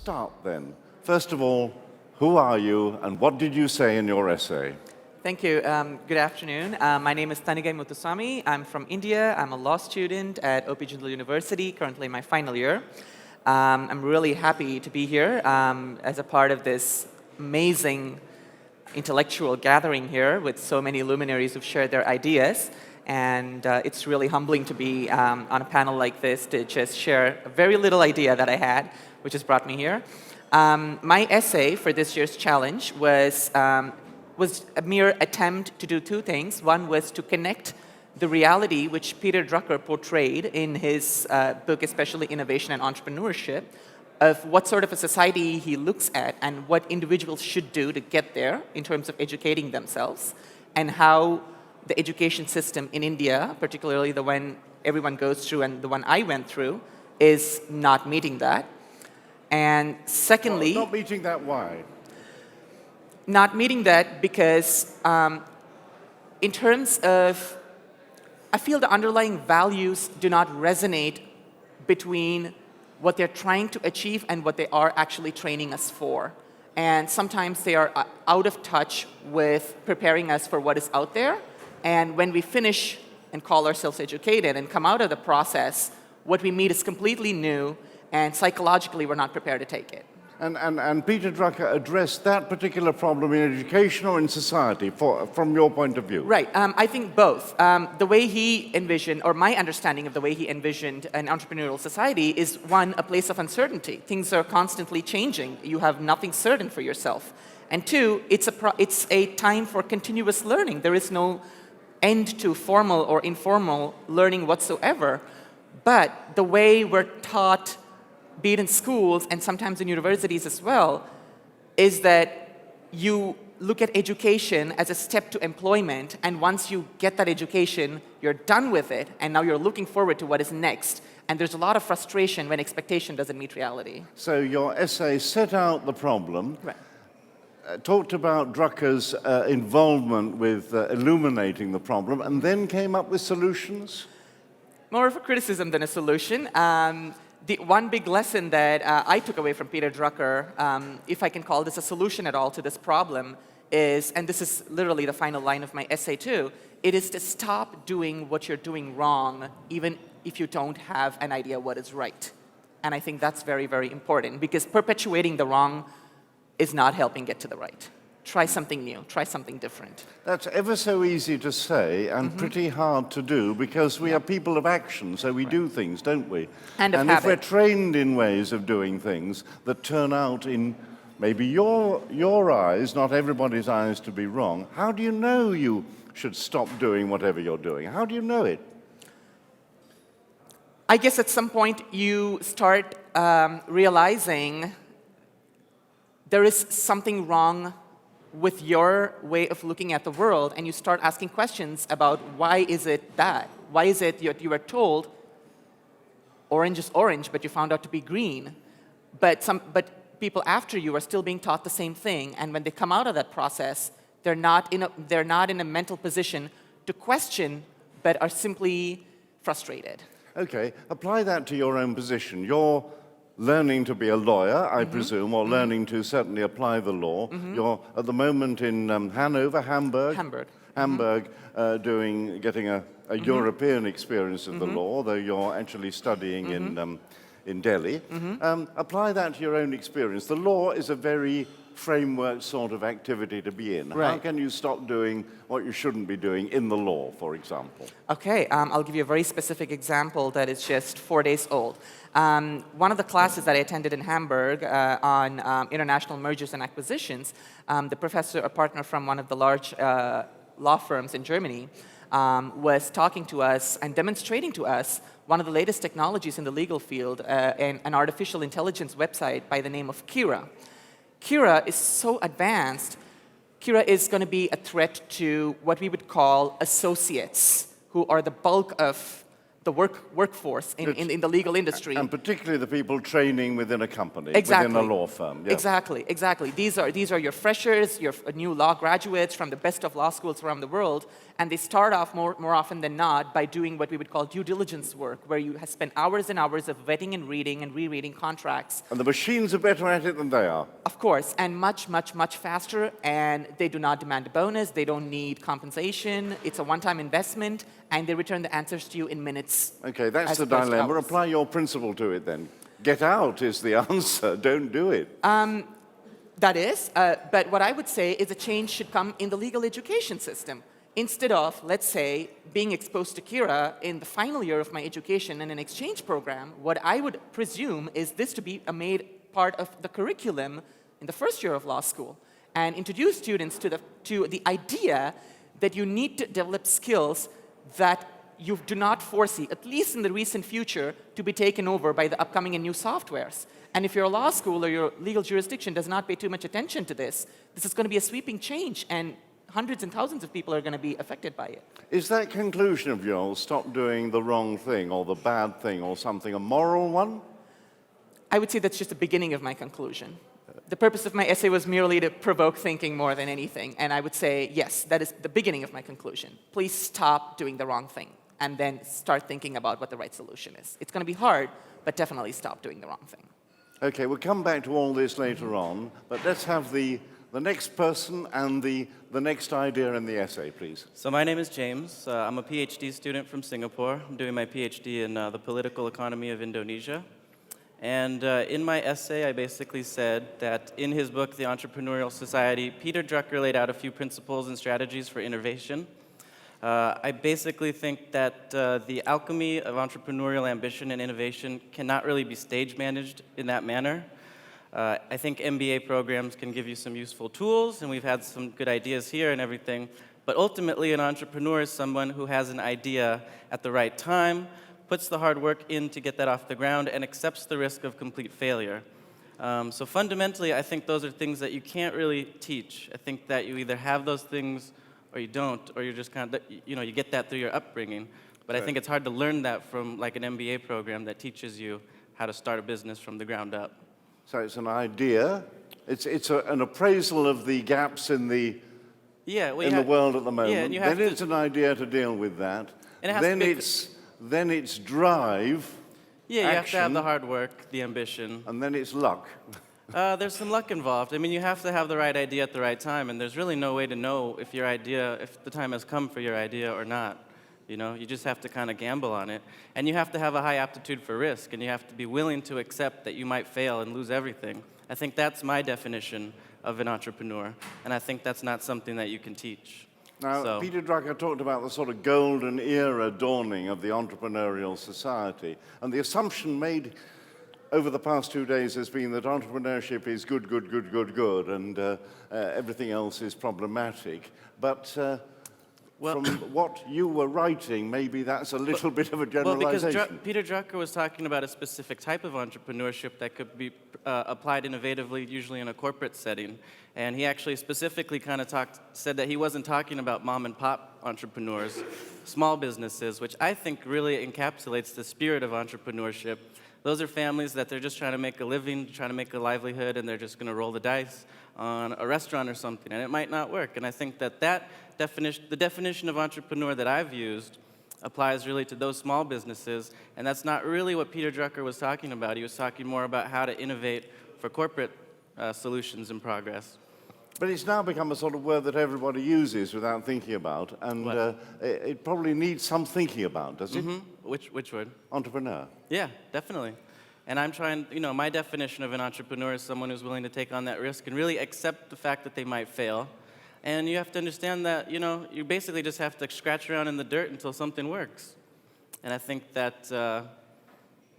start then. First of all, who are you and what did you say in your essay? Thank you. Good afternoon. My name is Thanigai Muthusamy. I'm from India. I'm a law student at OP Jindal University, currently in my final year. I'm really happy to be here as a part of this amazing intellectual gathering here with so many luminaries who've shared their ideas. And it's really humbling to be on a panel like this to just share a very little idea that I had, which has brought me here. My essay for this year's challenge was a mere attempt to do two things. One was to connect the reality which Peter Drucker portrayed in his book, especially Innovation and Entrepreneurship, of what sort of a society he looks at and what individuals should do to get there in terms of educating themselves, and how the education system in India, particularly the one everyone goes through and the one I went through, is not meeting that. And secondly... Not meeting that, why? Not meeting that because in terms of, I feel the underlying values do not resonate between what they're trying to achieve and what they are actually training us for. And sometimes they are out of touch with preparing us for what is out there. And when we finish and call ourselves educated and come out of the process, what we meet is completely new, and psychologically we're not prepared to take it. And Peter Drucker addressed that particular problem in education or in society, from your point of view? Right. I think both. The way he envisioned, or my understanding of the way he envisioned an entrepreneurial society is, one, a place of uncertainty. Things are constantly changing. You have nothing certain for yourself. And two, it's a time for continuous learning. There is no end to formal or informal learning whatsoever. But the way we're taught, be it in schools and sometimes in universities as well, is that you look at education as a step to employment, and once you get that education, you're done with it, and now you're looking forward to what is next. And there's a lot of frustration when expectation doesn't meet reality. So your essay set out the problem, right. Talked about Drucker's involvement with illuminating the problem, and then came up with solutions? More of a criticism than a solution. The one big lesson that I took away from Peter Drucker, if I can call this a solution at all to this problem, is, and this is literally the final line of my essay too, it is to stop doing what you're doing wrong, even if you don't have an idea what is right. And I think that's very, very important, because perpetuating the wrong is not helping get to the right. Try something new, try something different. That's ever so easy to say and pretty hard to do, because we are people of action, so we do things, don't we? And if we're trained in ways of doing things that turn out in maybe your eyes, not everybody's eyes, to be wrong, how do you know you should stop doing whatever you're doing? How do you know it? I guess at some point you start realizing there is something wrong with your way of looking at the world, and you start asking questions about why is it that? Why is it you were told orange is orange, but you found out to be green? But people after you are still being taught the same thing, and when they come out of that process, they're not in a mental position to question, but are simply frustrated. Okay, apply that to your own position. You're learning to be a lawyer, I presume, or learning to certainly apply the law. You're at the moment in Hamburg, getting a European experience of the law, though you're actually studying in Delhi. Apply that to your own experience. The law is a very framework sort of activity to be in. Right. How can you stop doing what you shouldn't be doing in the law, for example? Okay, I'll give you a very specific example that is just 4 days old. One of the classes that I attended in Hamburg on international mergers and acquisitions, the professor, a partner from one of the large law firms in Germany, was talking to us and demonstrating to us one of the latest technologies in the legal field, an artificial intelligence website by the name of Kira. Kira is so advanced. Kira is going to be a threat to what we would call associates, who are the bulk of the workforce in the legal industry. And particularly the people training within a company, Exactly. within a law firm. Yeah. Exactly. These are your freshers, your new law graduates from the best of law schools around the world, and they start off more often than not by doing what we would call due diligence work, where you have spent hours and hours of vetting and reading and rereading contracts. And the machines are better at it than they are. Of course, and much faster, and they do not demand a bonus, they don't need compensation, it's a one-time investment, and they return the answers to you in minutes. Okay, that's as the opposed to dilemma. hours. Apply your principle to it then. Get out is the answer. Don't do it. That is, but what I would say is a change should come in the legal education system. Instead of, let's say, being exposed to Kira in the final year of my education in an exchange program, what I would presume is this to be made part of the curriculum in the first year of law school and introduce students to the idea that you need to develop skills that you do not foresee, at least in the recent future, to be taken over by the upcoming and new softwares. And if your law school or your legal jurisdiction does not pay too much attention to this is going to be a sweeping change, and hundreds and thousands of people are going to be affected by it. Is that conclusion of yours, stop doing the wrong thing or the bad thing or something, a moral one? I would say that's just the beginning of my conclusion. The purpose of my essay was merely to provoke thinking more than anything, and I would say, yes, that is the beginning of my conclusion. Please stop doing the wrong thing, and then start thinking about what the right solution is. It's going to be hard, but definitely stop doing the wrong thing. Okay, we'll come back to all this later on, but let's have the next person and the next idea in the essay, please. So my name is James. I'm a PhD student from Singapore. I'm doing my PhD in the political economy of Indonesia. And in my essay, I basically said that in his book, The Entrepreneurial Society, Peter Drucker laid out a few principles and strategies for innovation. I basically think that the alchemy of entrepreneurial ambition and innovation cannot really be stage managed in that manner. I think MBA programs can give you some useful tools, and we've had some good ideas here and everything. But ultimately, an entrepreneur is someone who has an idea at the right time, puts the hard work in to get that off the ground, and accepts the risk of complete failure. So fundamentally, I think those are things that you can't really teach. I think that you either have those things or you don't, or you're just kind of, you get that through your upbringing. But I think it's hard to learn that from like an MBA program that teaches you how to start a business from the ground up. So it's an idea. It's an appraisal of the gaps in the world at the moment. Yeah, and then it's an idea to deal with that. And it has then it's drive. Yeah, you have to have action, the hard work, the ambition. and then it's luck. There's some luck involved. I mean, you have to have the right idea at the right time, and there's really no way to know if the time has come for your idea or not. You just have to kind of gamble on it. And you have to have a high aptitude for risk, and you have to be willing to accept that you might fail and lose everything. I think that's my definition of an entrepreneur, and I think that's not something that you can teach. Now, Peter Drucker talked about the sort of golden era dawning of the entrepreneurial society, and the assumption made over the past 2 days has been that entrepreneurship is good, and everything else is problematic. But from what you were writing, maybe that's a little bit of a generalization. Well, because Peter Drucker was talking about a specific type of entrepreneurship that could be applied innovatively, usually in a corporate setting. And he actually specifically kind of said that he wasn't talking about mom and pop entrepreneurs, small businesses, which I think really encapsulates the spirit of entrepreneurship. Those are families that they're just trying to make a living, trying to make a livelihood, and they're just going to roll the dice on a restaurant or something, and it might not work. And I think that the definition of entrepreneur that I've used applies really to those small businesses, and that's not really what Peter Drucker was talking about. He was talking more about how to innovate for corporate solutions and progress. But it's now become a sort of word that everybody uses without thinking about, and it probably needs some thinking about, does it? Which word? Entrepreneur. Yeah, definitely. And I'm trying, my definition of an entrepreneur is someone who's willing to take on that risk and really accept the fact that they might fail. And you have to understand that, you basically just have to scratch around in the dirt until something works. And I think that,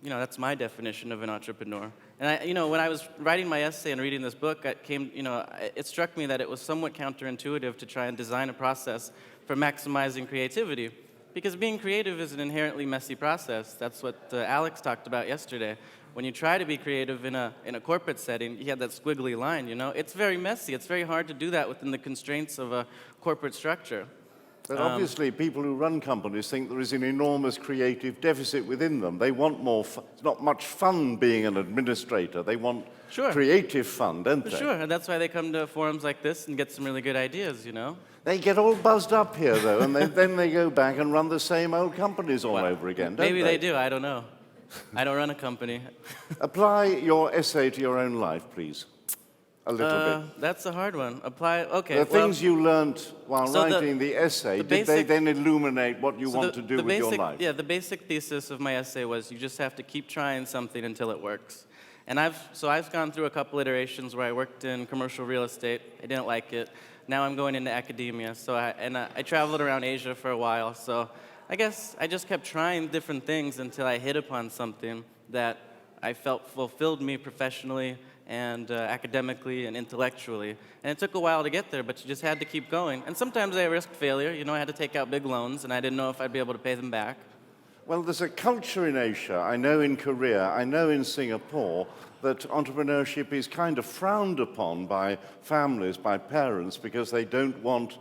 that's my definition of an entrepreneur. And when I was writing my essay and reading this book, it struck me that it was somewhat counterintuitive to try and design a process for maximizing creativity. Because being creative is an inherently messy process. That's what Alex talked about yesterday. When you try to be creative in a corporate setting, you have that squiggly line, It's very messy. It's very hard to do that within the constraints of a corporate structure. But obviously, people who run companies think there is an enormous creative deficit within them. They want more. It's not much fun being an administrator. They want creative fun, don't they? Sure, and that's why they come to forums like this and get some really good ideas, you know? They get all buzzed up here, though, and then they go back and run the same old companies all over again, don't maybe they? they do, I don't know. I don't run a company. Apply your essay to your own life, please. A little bit. That's a hard one. Okay. The things you learned while writing the essay, did they then illuminate what you want to do with your life? Yeah, the basic thesis of my essay was you just have to keep trying something until it works. And I've gone through a couple iterations where I worked in commercial real estate. I didn't like it. Now I'm going into academia. So I traveled around Asia for a while. So I guess I just kept trying different things until I hit upon something that I felt fulfilled me professionally and academically and intellectually. And it took a while to get there, but you just had to keep going. And sometimes I risked failure. You know, I had to take out big loans, and I didn't know if I'd be able to pay them back. Well, there's a culture in Asia, I know in Korea, I know in Singapore, that entrepreneurship is kind of frowned upon by families, by parents, because they don't want,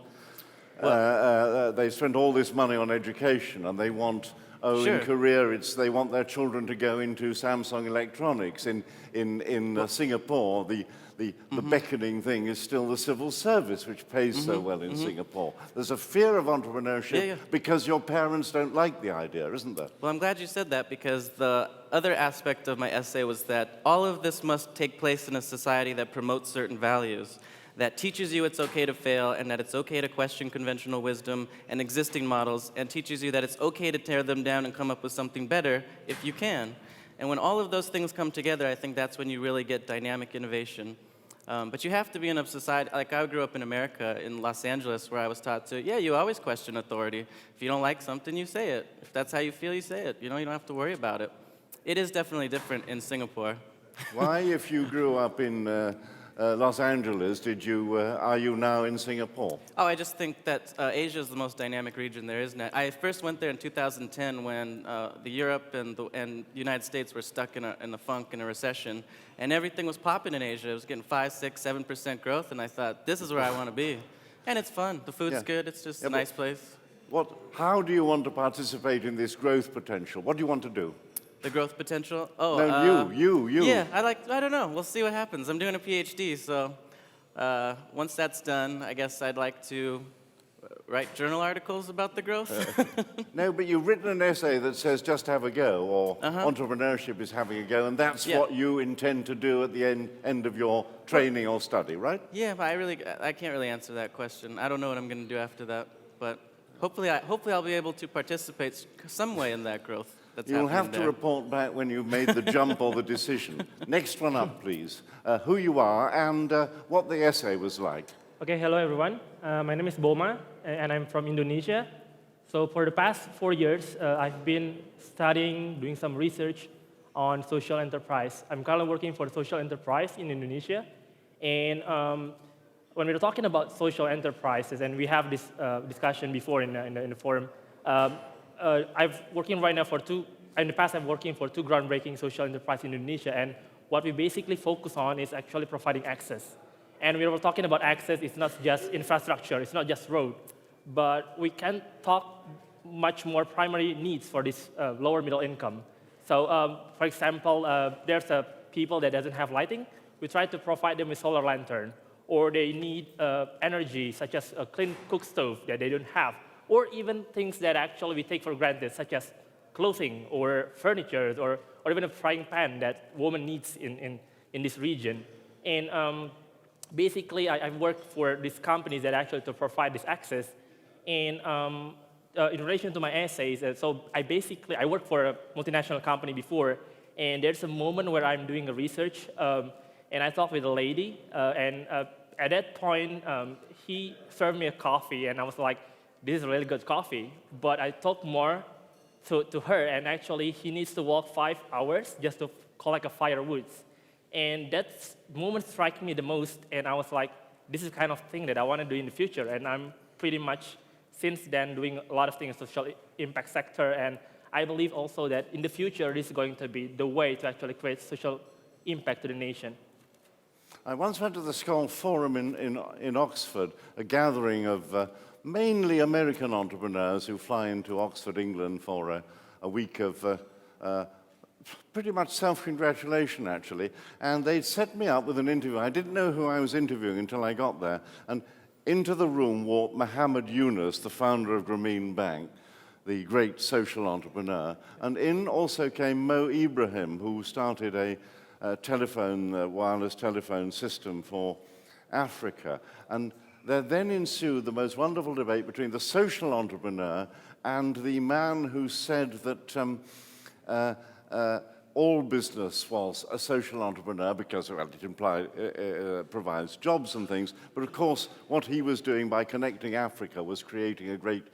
they spend all this money on education, and they want, in Korea, they want their children to go into Samsung Electronics. In Singapore, the beckoning thing is still the civil service, which pays so well in Singapore. There's a fear of entrepreneurship because your parents don't like the idea, isn't there? Well, I'm glad you said that, because the other aspect of my essay was that all of this must take place in a society that promotes certain values, that teaches you it's okay to fail, and that it's okay to question conventional wisdom and existing models, and teaches you that it's okay to tear them down and come up with something better if you can. And when all of those things come together, I think that's when you really get dynamic innovation. But you have to be in a society, like I grew up in America, in Los Angeles, where I was taught to, you always question authority. If you don't like something, you say it. If that's how you feel, you say it. You know, you don't have to worry about it. It is definitely different in Singapore. Why, if you grew up in Los Angeles, are you now in Singapore? Oh, I just think that Asia is the most dynamic region there is now. I first went there in 2010 when the Europe and the United States were stuck in a funk, in a recession, and everything was popping in Asia. It was getting 5, 6, 7% growth, and I thought, this is where I want to be. And it's fun. The food's good. It's just a nice place. How do you want to participate in this growth potential? What do you want to do? The growth potential? Oh, no, you. Yeah, I don't know. We'll see what happens. I'm doing a PhD, so once that's done, I guess I'd like to write journal articles about the growth. No, but you've written an essay that says just have a go, or entrepreneurship is having a go, and that's what you intend to do at the end of your training or study, right? Yeah, but I can't really answer that question. I don't know what I'm going to do after that, but hopefully I'll be able to participate some way in that growth. You'll have to report back when you've made the jump or the decision. Next one up, please. Who you are and what the essay was like. Okay, hello everyone. My name is Boma, and I'm from Indonesia. So for the past 4 years, I've been studying, doing some research on social enterprise. I'm currently working for social enterprise in Indonesia. And when we're talking about social enterprises, and we have this discussion before in the forum, I'm working right now in the past I'm working for 2 groundbreaking social enterprises in Indonesia, and what we basically focus on is actually providing access. And when we're talking about access, it's not just infrastructure, it's not just road, but we can talk much more primary needs for this lower middle income. So for example, there's people that doesn't have lighting, we try to provide them with solar lantern, or they need energy such as a clean cook stove that they don't have, or even things that actually we take for granted, such as clothing or furniture, or even a frying pan that woman needs in this region. And basically, I've worked for these companies that actually to provide this access. And in relation to my essays, so I worked for a multinational company before, and there's a moment where I'm doing a research, and I talked with a lady, and at that point, he served me a coffee, and I was like, this is a really good coffee. But I talked more to her, and actually he needs to walk 5 hours just to collect a firewood. And that moment struck me the most, and I was like, this is the kind of thing that I want to do in the future. And I'm pretty much, since then, doing a lot of things in the social impact sector, and I believe also that in the future, this is going to be the way to actually create social impact to the nation. I once went to the Skoll Forum in Oxford, a gathering of mainly American entrepreneurs who fly into Oxford, England for a week of pretty much self-congratulation, actually. And they'd set me up with an interview. I didn't know who I was interviewing until I got there. And into the room walked Muhammad Yunus, the founder of Grameen Bank, the great social entrepreneur. And in also came Mo Ibrahim, who started a wireless telephone system for Africa. And there then ensued the most wonderful debate between the social entrepreneur and the man who said that all business was a social entrepreneur because well, it provides jobs and things. But of course, what he was doing by connecting Africa was creating a great,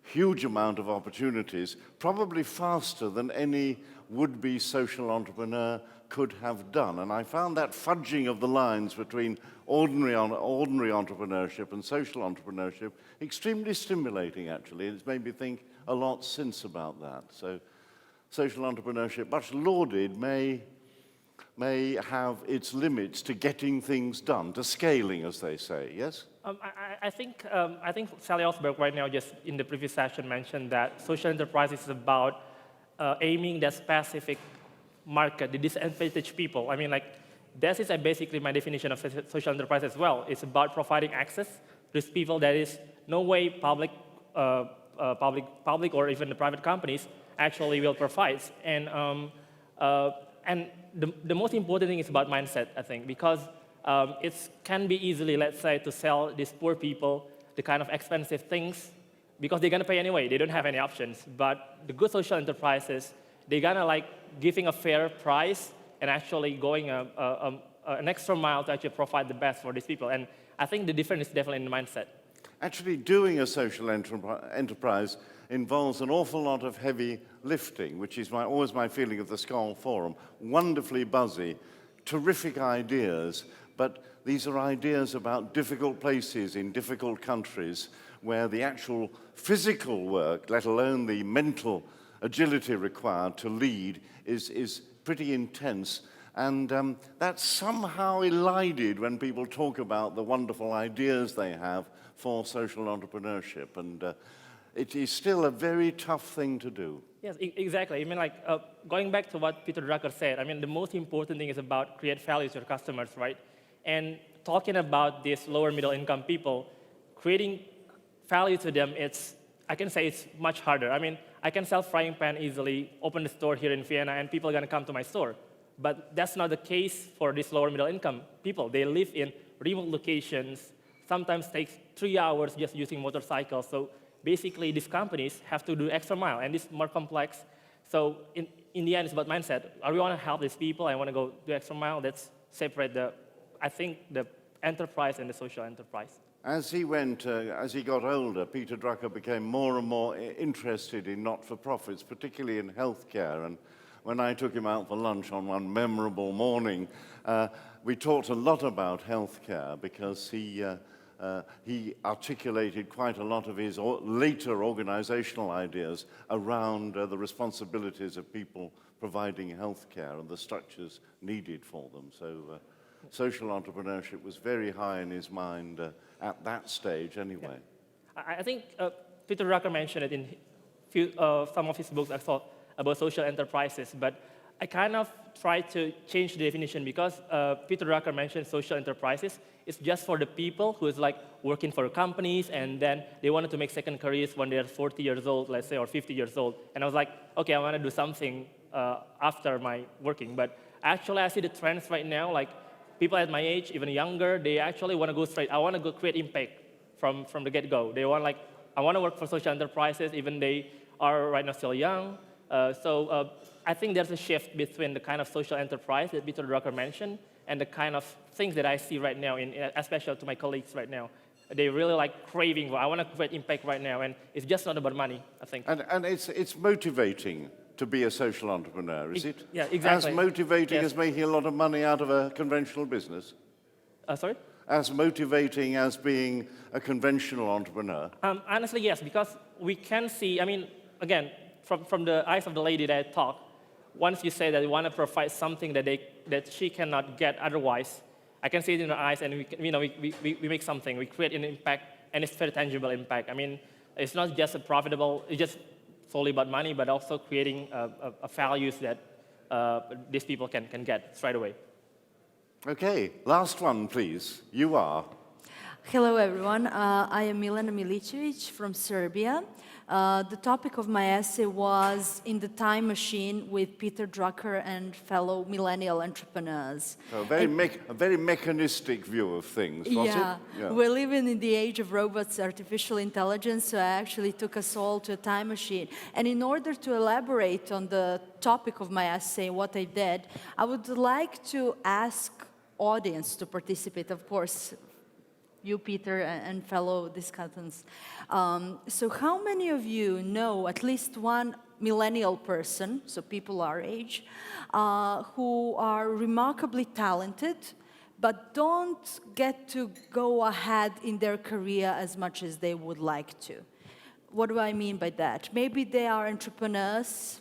huge amount of opportunities, probably faster than any would-be social entrepreneur could have done. And I found that fudging of the lines between ordinary entrepreneurship and social entrepreneurship extremely stimulating, actually. And it's made me think a lot since about that. So social entrepreneurship, much lauded, may have its limits to getting things done, to scaling, as they say, yes? I think Sally Osberg right now, just in the previous session, mentioned that social enterprise is about aiming that specific market, the disadvantaged people. I mean, like, that is basically my definition of social enterprise as well. It's about providing access to these people that is no way public or even the private companies actually will provide. And the most important thing is about mindset, I think, because it can be easily, let's say, to sell these poor people the kind of expensive things because they're gonna pay anyway. They don't have any options. But the good social enterprises, they're gonna like giving a fair price and actually going an extra mile to actually provide the best for these people. And I think the difference is definitely in the mindset. Actually, doing a social enterprise involves an awful lot of heavy lifting, which is always my feeling of the Skull Forum. Wonderfully buzzy, terrific ideas, but these are ideas about difficult places in difficult countries where the actual physical work, let alone the mental agility required to lead, is pretty intense. And that's somehow elided when people talk about the wonderful ideas they have for social entrepreneurship. And it is still a very tough thing to do. Yes, exactly. I mean, like, going back to what Peter Drucker said, I mean, the most important thing is about create value to your customers, right? And talking about these lower middle income people, creating value to them, I can say it's much harder. I mean, I can sell frying pan easily, open the store here in Vienna, and people are gonna come to my store. But that's not the case for these lower middle income people. They live in remote locations, sometimes takes 3 hours just using motorcycles. So basically, these companies have to do extra mile, and it's more complex. So in the end, it's about mindset. Are we want to help these people? I want to go do extra mile. Let's separate the enterprise and the social enterprise. As he got older, Peter Drucker became more and more interested in not-for-profits, particularly in healthcare. And when I took him out for lunch on one memorable morning, we talked a lot about healthcare because he articulated quite a lot of his later organizational ideas around the responsibilities of people providing healthcare and the structures needed for them. So social entrepreneurship was very high in his mind at that stage anyway. Yeah. I think Peter Drucker mentioned it in some of his books I saw about social enterprises, but I kind of tried to change the definition because Peter Drucker mentioned social enterprises. It's just for the people who is like working for companies and then they wanted to make second careers when they're 40 years old, let's say, or 50 years old. And I was like, okay, I want to do something after my working. But actually, I see the trends right now, like people at my age, even younger, they actually want to go straight. I want to go create impact from the get-go. They want like, I want to work for social enterprises, even they are right now still young. So I think there's a shift between the kind of social enterprise that Peter Drucker mentioned and the kind of things that I see right now, especially to my colleagues right now. They really like craving, I want to create impact right now, and it's just not about money, I think. And it's motivating to be a social entrepreneur, is it? Yeah, exactly. As motivating as making a lot of money out of a conventional business? Sorry? As motivating as being a conventional entrepreneur? Honestly, yes, because we can see, I mean, again, from the eyes of the lady that I talked, once you say that you want to provide something that she cannot get otherwise, I can see it in her eyes, and we make something. We create an impact and it's very tangible impact. I mean, it's not just it's just solely about money, but also creating values that these people can get straight away. Okay, last one, please. You are. Hello, everyone. I am Milena Milicevic from Serbia. The topic of my essay was In the Time Machine with Peter Drucker and fellow millennial entrepreneurs. So a very mechanistic view of things, was it? Yeah, we're living in the age of robots, artificial intelligence, so I actually took us all to a time machine. And in order to elaborate on the topic of my essay, what I did, I would like to ask audience to participate, of course, you, Peter, and fellow discussants. So how many of you know at least one millennial person, so people our age, who are remarkably talented, but don't get to go ahead in their career as much as they would like to? What do I mean by that? Maybe they are entrepreneurs,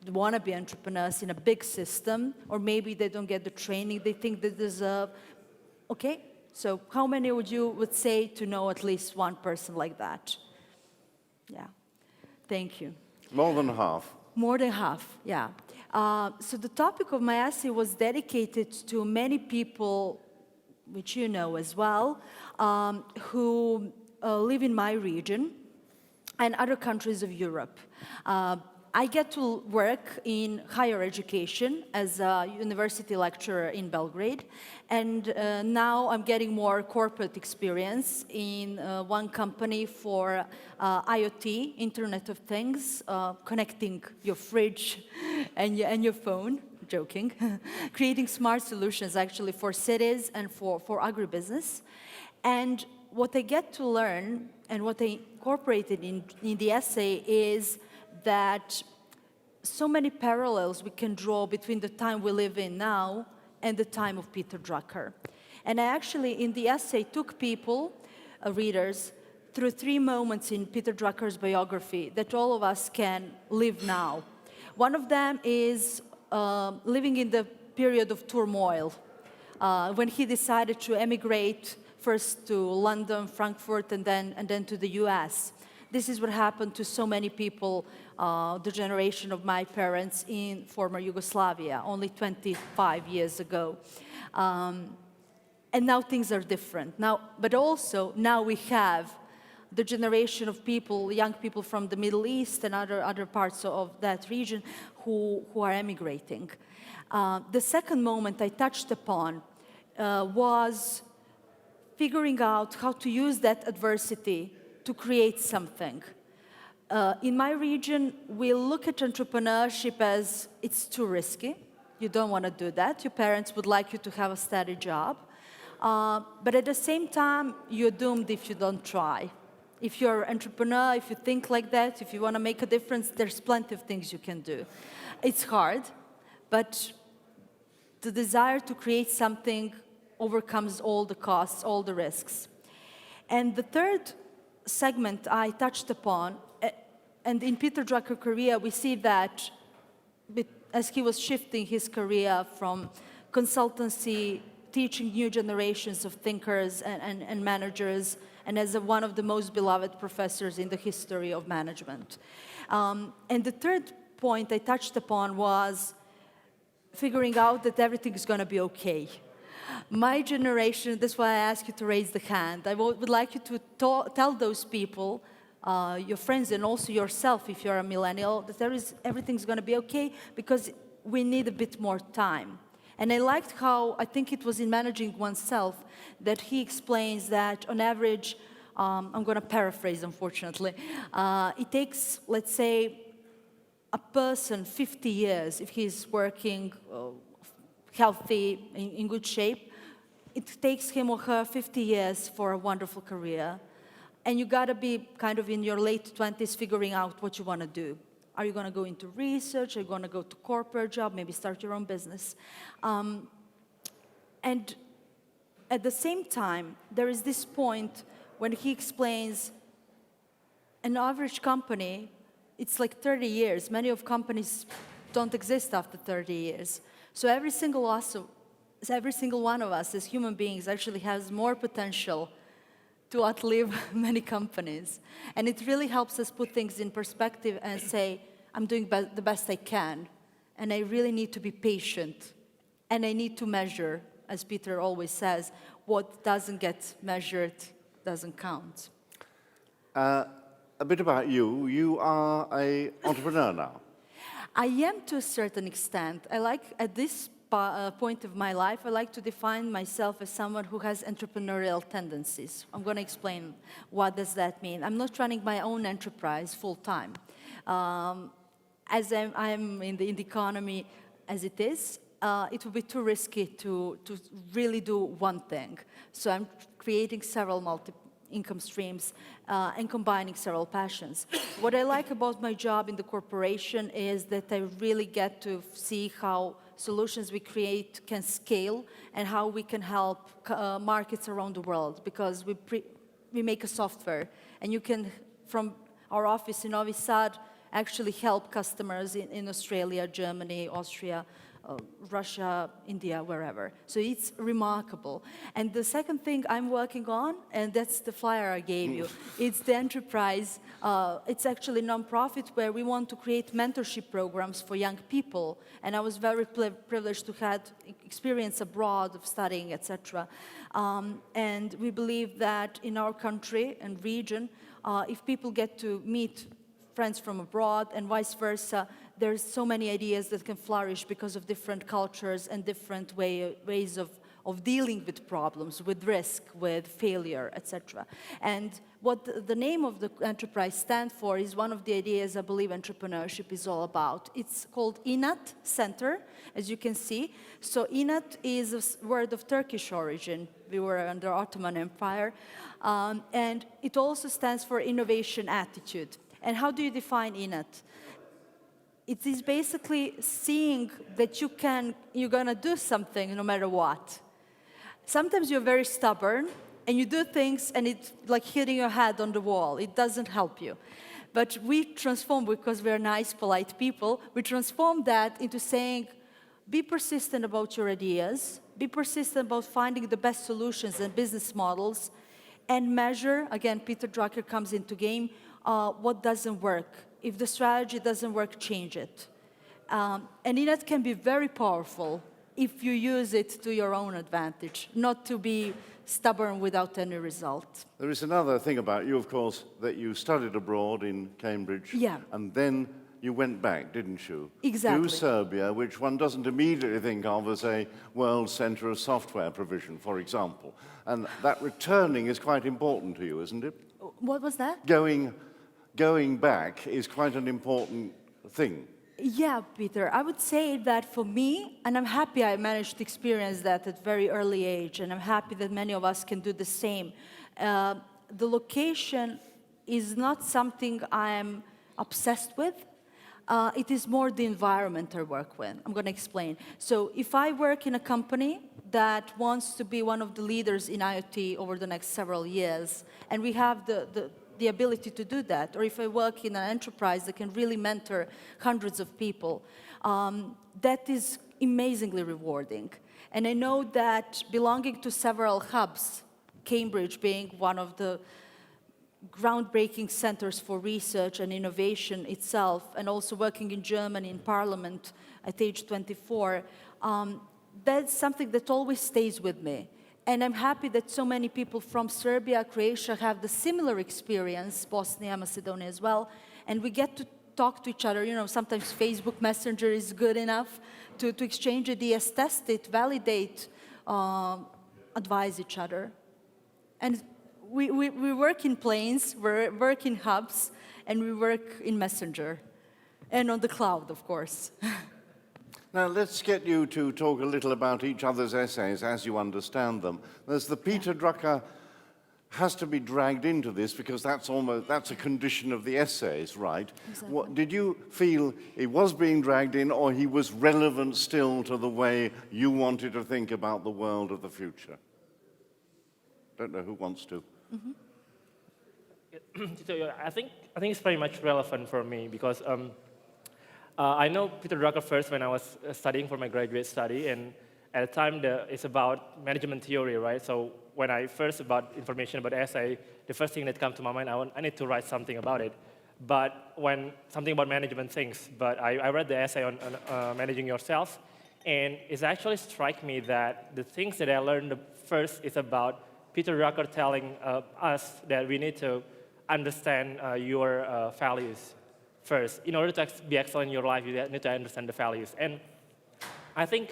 want to be entrepreneurs in a big system, or maybe they don't get the training they think they deserve. Okay? So how many would say to know at least one person like that? Yeah, thank you. More than half. More than half, yeah. So the topic of my essay was dedicated to many people, which you know as well, who live in my region and other countries of Europe. I get to work in higher education as a university lecturer in Belgrade, and now I'm getting more corporate experience in one company for IoT, Internet of Things, connecting your fridge and your phone, joking, creating smart solutions actually for cities and for agribusiness. And what I get to learn and what I incorporated in the essay is that so many parallels we can draw between the time we live in now and the time of Peter Drucker. And I actually, in the essay, took people, readers, through 3 moments in Peter Drucker's biography that all of us can live now. One of them is living in the period of turmoil, when he decided to emigrate first to London, Frankfurt, and then to the US. This is what happened to so many people, the generation of my parents in former Yugoslavia, only 25 years ago. And now things are different. But also, now we have the generation of people, young people from the Middle East and other parts of that region who are emigrating. The second moment I touched upon was figuring out how to use that adversity to create something. In my region, we look at entrepreneurship as it's too risky. You don't want to do that. Your parents would like you to have a steady job. But at the same time, you're doomed if you don't try. If you're an entrepreneur, if you think like that, if you want to make a difference, there's plenty of things you can do. It's hard, but the desire to create something overcomes all the costs, all the risks. And the third segment I touched upon, and in Peter Drucker's career, we see that as he was shifting his career from consultancy, teaching new generations of thinkers and managers, and as one of the most beloved professors in the history of management. And the third point I touched upon was figuring out that everything is going to be okay. My generation, that's why I ask you to raise the hand. I would like you to tell those people, your friends and also yourself if you're a millennial, that everything's going to be okay because we need a bit more time. And I liked how, I think it was in Managing Oneself, that he explains that on average, I'm going to paraphrase unfortunately, it takes, let's say, a person 50 years if he's working healthy, in good shape, it takes him or her 50 years for a wonderful career. And you gotta be kind of in your late 20s figuring out what you wanna do. Are you gonna go into research? Are you gonna go to corporate job? Maybe start your own business? And at the same time, there is this point when he explains an average company, it's like 30 years. Many of companies don't exist after 30 years. So every single one of us as human beings actually has more potential to outlive many companies. And it really helps us put things in perspective and say, I'm doing the best I can, and I really need to be patient, and I need to measure, as Peter always says, what doesn't get measured doesn't count. A bit about you. You are an entrepreneur now. I am to a certain extent. I like, at this point of my life, I like to define myself as someone who has entrepreneurial tendencies. I'm going to explain what does that mean. I'm not running my own enterprise full-time. As I'm in the economy as it is, it would be too risky to really do one thing. So I'm creating several income streams and combining several passions. What I like about my job in the corporation is that I really get to see how solutions we create can scale and how we can help markets around the world, because we make a software, and you can, from our office in Novi Sad, actually help customers in Australia, Germany, Austria, Russia, India, wherever. So it's remarkable. And the second thing I'm working on, and that's the flyer I gave you, it's the enterprise. It's actually a non-profit where we want to create mentorship programs for young people. And I was very privileged to have experience abroad of studying, etc. And we believe that in our country and region, if people get to meet friends from abroad and vice versa, there's so many ideas that can flourish because of different cultures and different ways of dealing with problems, with risk, with failure, etc. And what the name of the enterprise stands for is one of the ideas I believe entrepreneurship is all about. It's called INAT Center, as you can see. So INAT is a word of Turkish origin. We were under Ottoman Empire. And it also stands for innovation attitude. And how do you define INAT? It is basically seeing that you're gonna do something no matter what. Sometimes you're very stubborn and you do things and it's like hitting your head on the wall. It doesn't help you. But we transform, because we're nice, polite people, we transform that into saying, be persistent about your ideas, be persistent about finding the best solutions and business models, and measure, again, Peter Drucker comes into game, what doesn't work. If the strategy doesn't work, change it. And INAT can be very powerful if you use it to your own advantage, not to be stubborn without any result. There is another thing about you, of course, that you studied abroad in Cambridge. Yeah. And then you went back, didn't you? Exactly. To Serbia, which one doesn't immediately think of as a world center of software provision, for example. And that returning is quite important to you, isn't it? What was that? Going back is quite an important thing. Yeah, Peter, I would say that for me, and I'm happy I managed to experience that at a very early age, and I'm happy that many of us can do the same. The location is not something I'm obsessed with. It is more the environment I work with. I'm going to explain. So if I work in a company that wants to be one of the leaders in IoT over the next several years, and we have the ability to do that, or if I work in an enterprise that can really mentor hundreds of people, that is amazingly rewarding. And I know that belonging to several hubs, Cambridge being one of the groundbreaking centers for research and innovation itself, and also working in Germany in Parliament at age 24, that's something that always stays with me. And I'm happy that so many people from Serbia, Croatia have the similar experience, Bosnia, Macedonia as well, and we get to talk to each other. You know, sometimes Facebook Messenger is good enough to exchange ideas, test it, validate, advise each other. And we work in planes, we work in hubs, and we work in Messenger, and on the cloud, of course. Now, let's get you to talk a little about each other's essays as you understand them. There's the Peter Drucker has to be dragged into this because that's a condition of the essays, right? Exactly. Did you feel he was being dragged in, or he was relevant still to the way you wanted to think about the world of the future? Don't know who wants to. Mm-hmm. So, I think it's very much relevant for me because I know Peter Drucker first when I was studying for my graduate study, and at the time, it's about management theory, right? So when I first about information about essay, the first thing that comes to my mind, I need to write something about it. But when something about management things, but I read the essay on managing yourself, and it actually struck me that the things that I learned first is about Peter Drucker telling us that we need to understand your values first. In order to be excellent in your life, you need to understand the values. And I think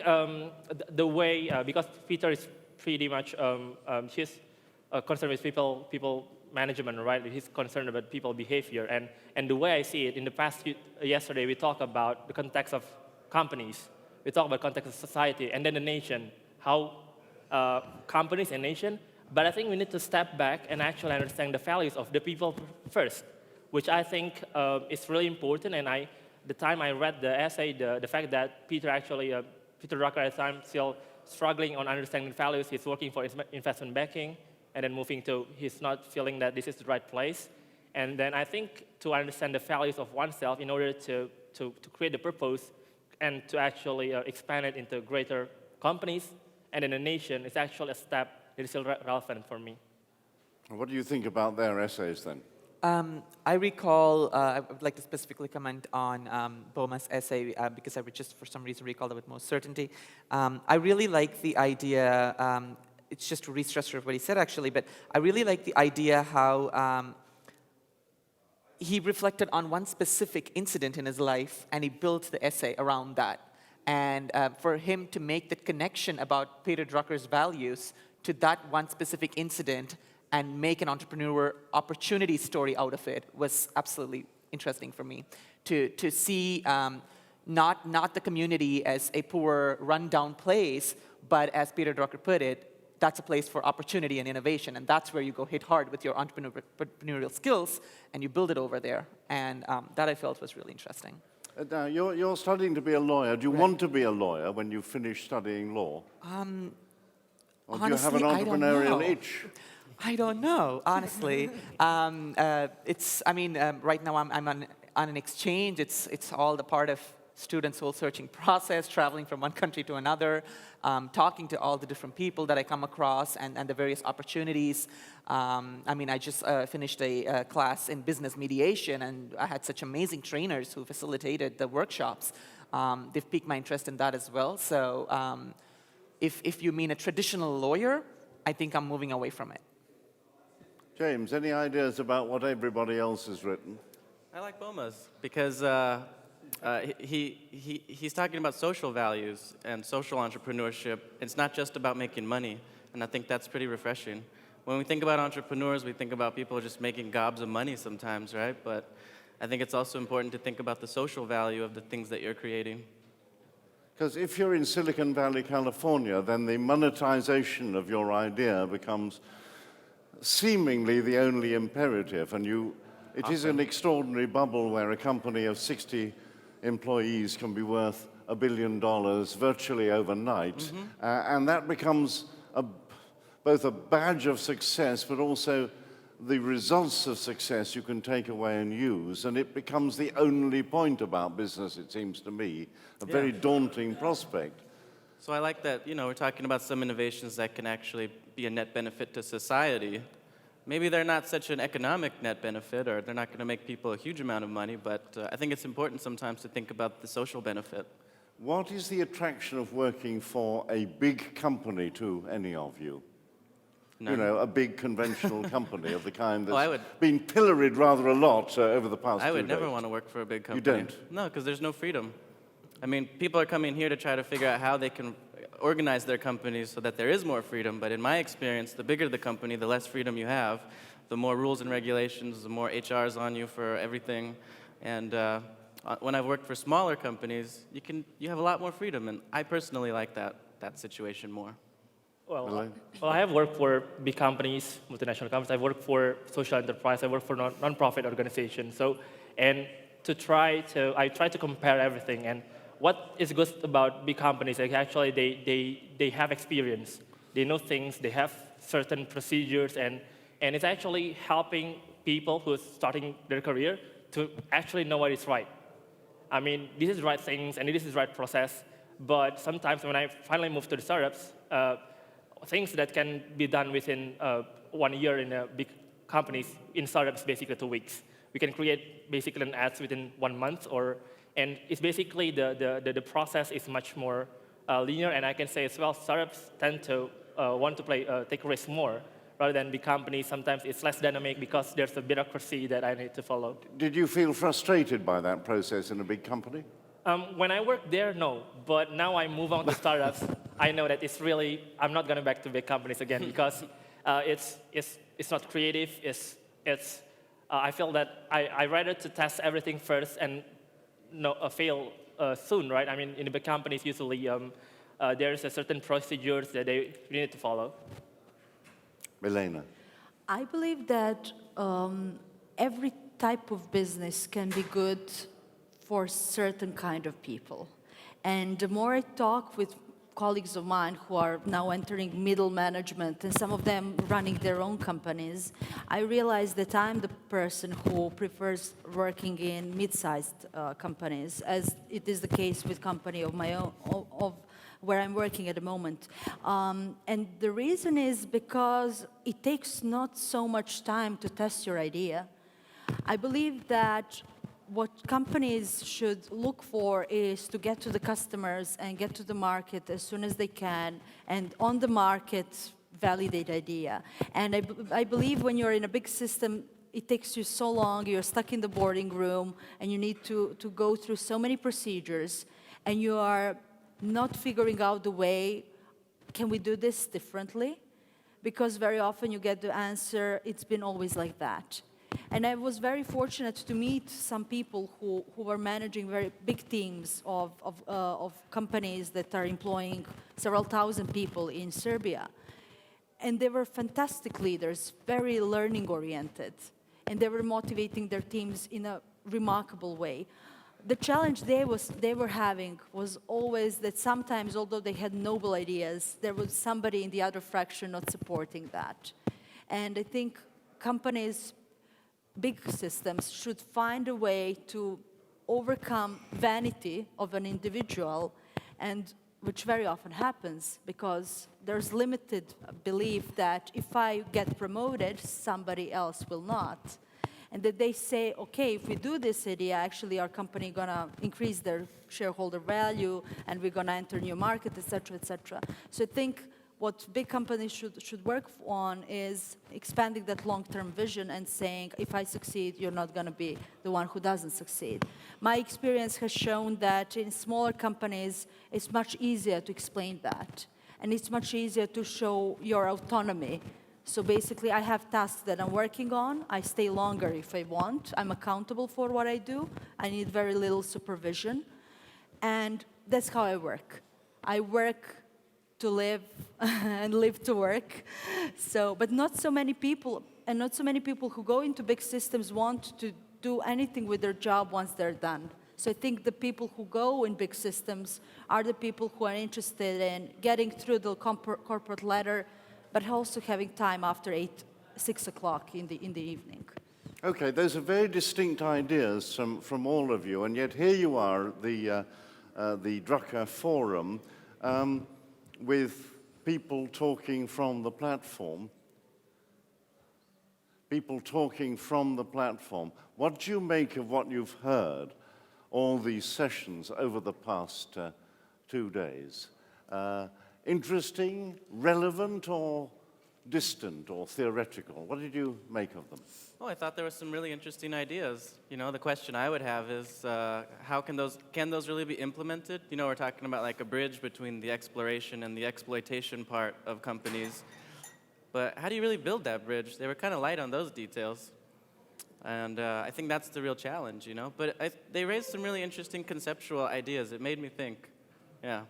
the way, because Peter is pretty much, he's concerned with people management, right? He's concerned about people behavior. And the way I see it, in the past, yesterday, we talked about the context of companies. We talked about context of society, and then the nation, how companies and nation. But I think we need to step back and actually understand the values of the people first, which I think is really important. And the time I read the essay, the fact that Peter Drucker at the time still struggling on understanding values, he's working for investment banking, and then moving to, he's not feeling that this is the right place. And then I think to understand the values of oneself in order to create the purpose and to actually expand it into greater companies and in a nation is actually a step that is still relevant for me. What do you think about their essays then? I recall, I would like to specifically comment on Boma's essay because I would just for some reason recall it with more certainty. I really like the idea, it's just to restructure what he said actually, but I really like the idea how he reflected on one specific incident in his life and he built the essay around that. And for him to make that connection about Peter Drucker's values to that one specific incident and make an entrepreneur opportunity story out of it was absolutely interesting for me. To see not the community as a poor, run-down place, but as Peter Drucker put it, that's a place for opportunity and innovation, and that's where you go hit hard with your entrepreneurial skills, and you build it over there. And that I felt was really interesting. Now, you're studying to be a lawyer. Do you want to be a lawyer when you finish studying law? Or do you have an entrepreneurial itch? I don't know, honestly. Right now I'm on an exchange. It's all the part of student soul-searching process, traveling from one country to another, talking to all the different people that I come across and the various opportunities. I just finished a class in business mediation, and I had such amazing trainers who facilitated the workshops. They've piqued my interest in that as well. So if you mean a traditional lawyer, I think I'm moving away from it. James, any ideas about what everybody else has written? I like Boma's because he's talking about social values and social entrepreneurship. It's not just about making money, and I think that's pretty refreshing. When we think about entrepreneurs, we think about people just making gobs of money sometimes, right? But I think it's also important to think about the social value of the things that you're creating. Because if you're in Silicon Valley, California, then the monetization of your idea becomes seemingly the only imperative, and it is an extraordinary bubble where a company of 60 employees can be worth $1 billion virtually overnight, and that becomes both a badge of success, but also the results of success you can take away and use, and it becomes the only point about business, it seems to me, a very daunting prospect. So I like that, we're talking about some innovations that can actually be a net benefit to society. Maybe they're not such an economic net benefit, or they're not going to make people a huge amount of money, but I think it's important sometimes to think about the social benefit. What is the attraction of working for a big company to any of you? None. A big conventional company of the kind that's would been pilloried rather a lot over the past 2 days. I would never want to work for a big company. You don't? No, because there's no freedom. People are coming here to try to figure out how they can organize their companies so that there is more freedom. But in my experience, the bigger the company, the less freedom you have, the more rules and regulations, the more HRs on you for everything. And when I've worked for smaller companies, you have a lot more freedom. And I personally like that situation more. Well, I have worked for big companies, multinational companies. I've worked for social enterprise. I work for non-profit organizations. I try to compare everything. And what is good about big companies is actually they have experience. They know things. They have certain procedures, and it's actually helping people who are starting their career to actually know what is right. This is the right things, and this is the right process. But sometimes when I finally moved to the startups, things that can be done within 1 year in a big companies, in startups, basically 2 weeks. We can create basically an ads within 1 month, and it's basically the process is much more linear. And I can say as well, startups tend to want to take risks more rather than big companies. Sometimes it's less dynamic because there's a bureaucracy that I need to follow. Did you feel frustrated by that process in a big company? When I worked there, no. But now I move on to startups. I know that it's really, I'm not going back to big companies again because it's not creative. I feel that I rather to test everything first and fail soon, right? I mean, in the big companies, usually there's a certain procedures that they need to follow. Milena. I believe that every type of business can be good for certain kind of people. And the more I talk with colleagues of mine who are now entering middle management, and some of them running their own companies, I realize that I'm the person who prefers working in mid-sized companies, as it is the case with company of my own, of where I'm working at the moment. And the reason is because it takes not so much time to test your idea. I believe that what companies should look for is to get to the customers and get to the market as soon as they can, and on the market, validate idea. And I believe when you're in a big system, it takes you so long, you're stuck in the boarding room, and you need to go through so many procedures, and you are not figuring out the way, can we do this differently? Because very often you get the answer, it's been always like that. And I was very fortunate to meet some people who were managing very big teams of companies that are employing several thousand people in Serbia. And they were fantastic leaders, very learning-oriented. And they were motivating their teams in a remarkable way. The challenge they were having was always that sometimes, although they had noble ideas, there was somebody in the other fraction not supporting that. And I think companies, big systems, should find a way to overcome vanity of an individual, and which very often happens because there's limited belief that if I get promoted, somebody else will not. And that they say, okay, if we do this idea, actually our company gonna increase their shareholder value, and we're gonna enter new market, et cetera, et cetera. So I think what big companies should work on is expanding that long-term vision and saying, if I succeed, you're not gonna be the one who doesn't succeed. My experience has shown that in smaller companies, it's much easier to explain that. And it's much easier to show your autonomy. So basically, I have tasks that I'm working on. I stay longer if I want. I'm accountable for what I do. I need very little supervision. And that's how I work. I work to live and live to work. So, but not so many people, and not so many people who go into big systems want to do anything with their job once they're done. So I think the people who go in big systems are the people who are interested in getting through the corporate ladder, but also having time after 6 o'clock in the evening. Okay, those are very distinct ideas from all of you, and yet here you are, the Drucker Forum, with people talking from the platform. People talking from the platform. What do you make of what you've heard, all these sessions over the past 2 days? Interesting, relevant, or distant, or theoretical? What did you make of them? Oh, I thought there were some really interesting ideas. You know, the question I would have is, how can those really be implemented? You know, we're talking about like a bridge between the exploration and the exploitation part of companies. But how do you really build that bridge? They were kind of light on those details. And I think that's the real challenge, you know? But they raised some really conceptual ideas. It made me think, yeah.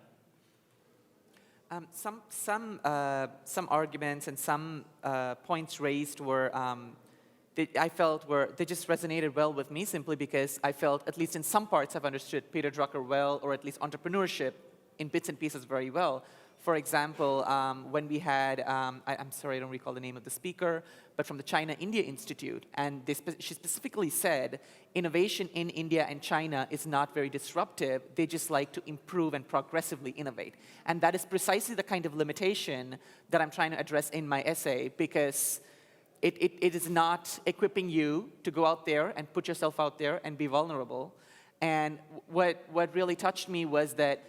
Some arguments and some points raised were, I felt they just resonated well with me, simply because I felt, at least in some parts, I've understood Peter Drucker well, or at least entrepreneurship in bits and pieces very well. For example, when we had, I'm sorry, I don't recall the name of the speaker, but from the China-India Institute, and she specifically said, innovation in India and China is not very disruptive. They just like to improve and progressively innovate. And that is precisely the kind of limitation that I'm trying to address in my essay, because it is not equipping you to go out there and put yourself out there and be vulnerable. And what really touched me was that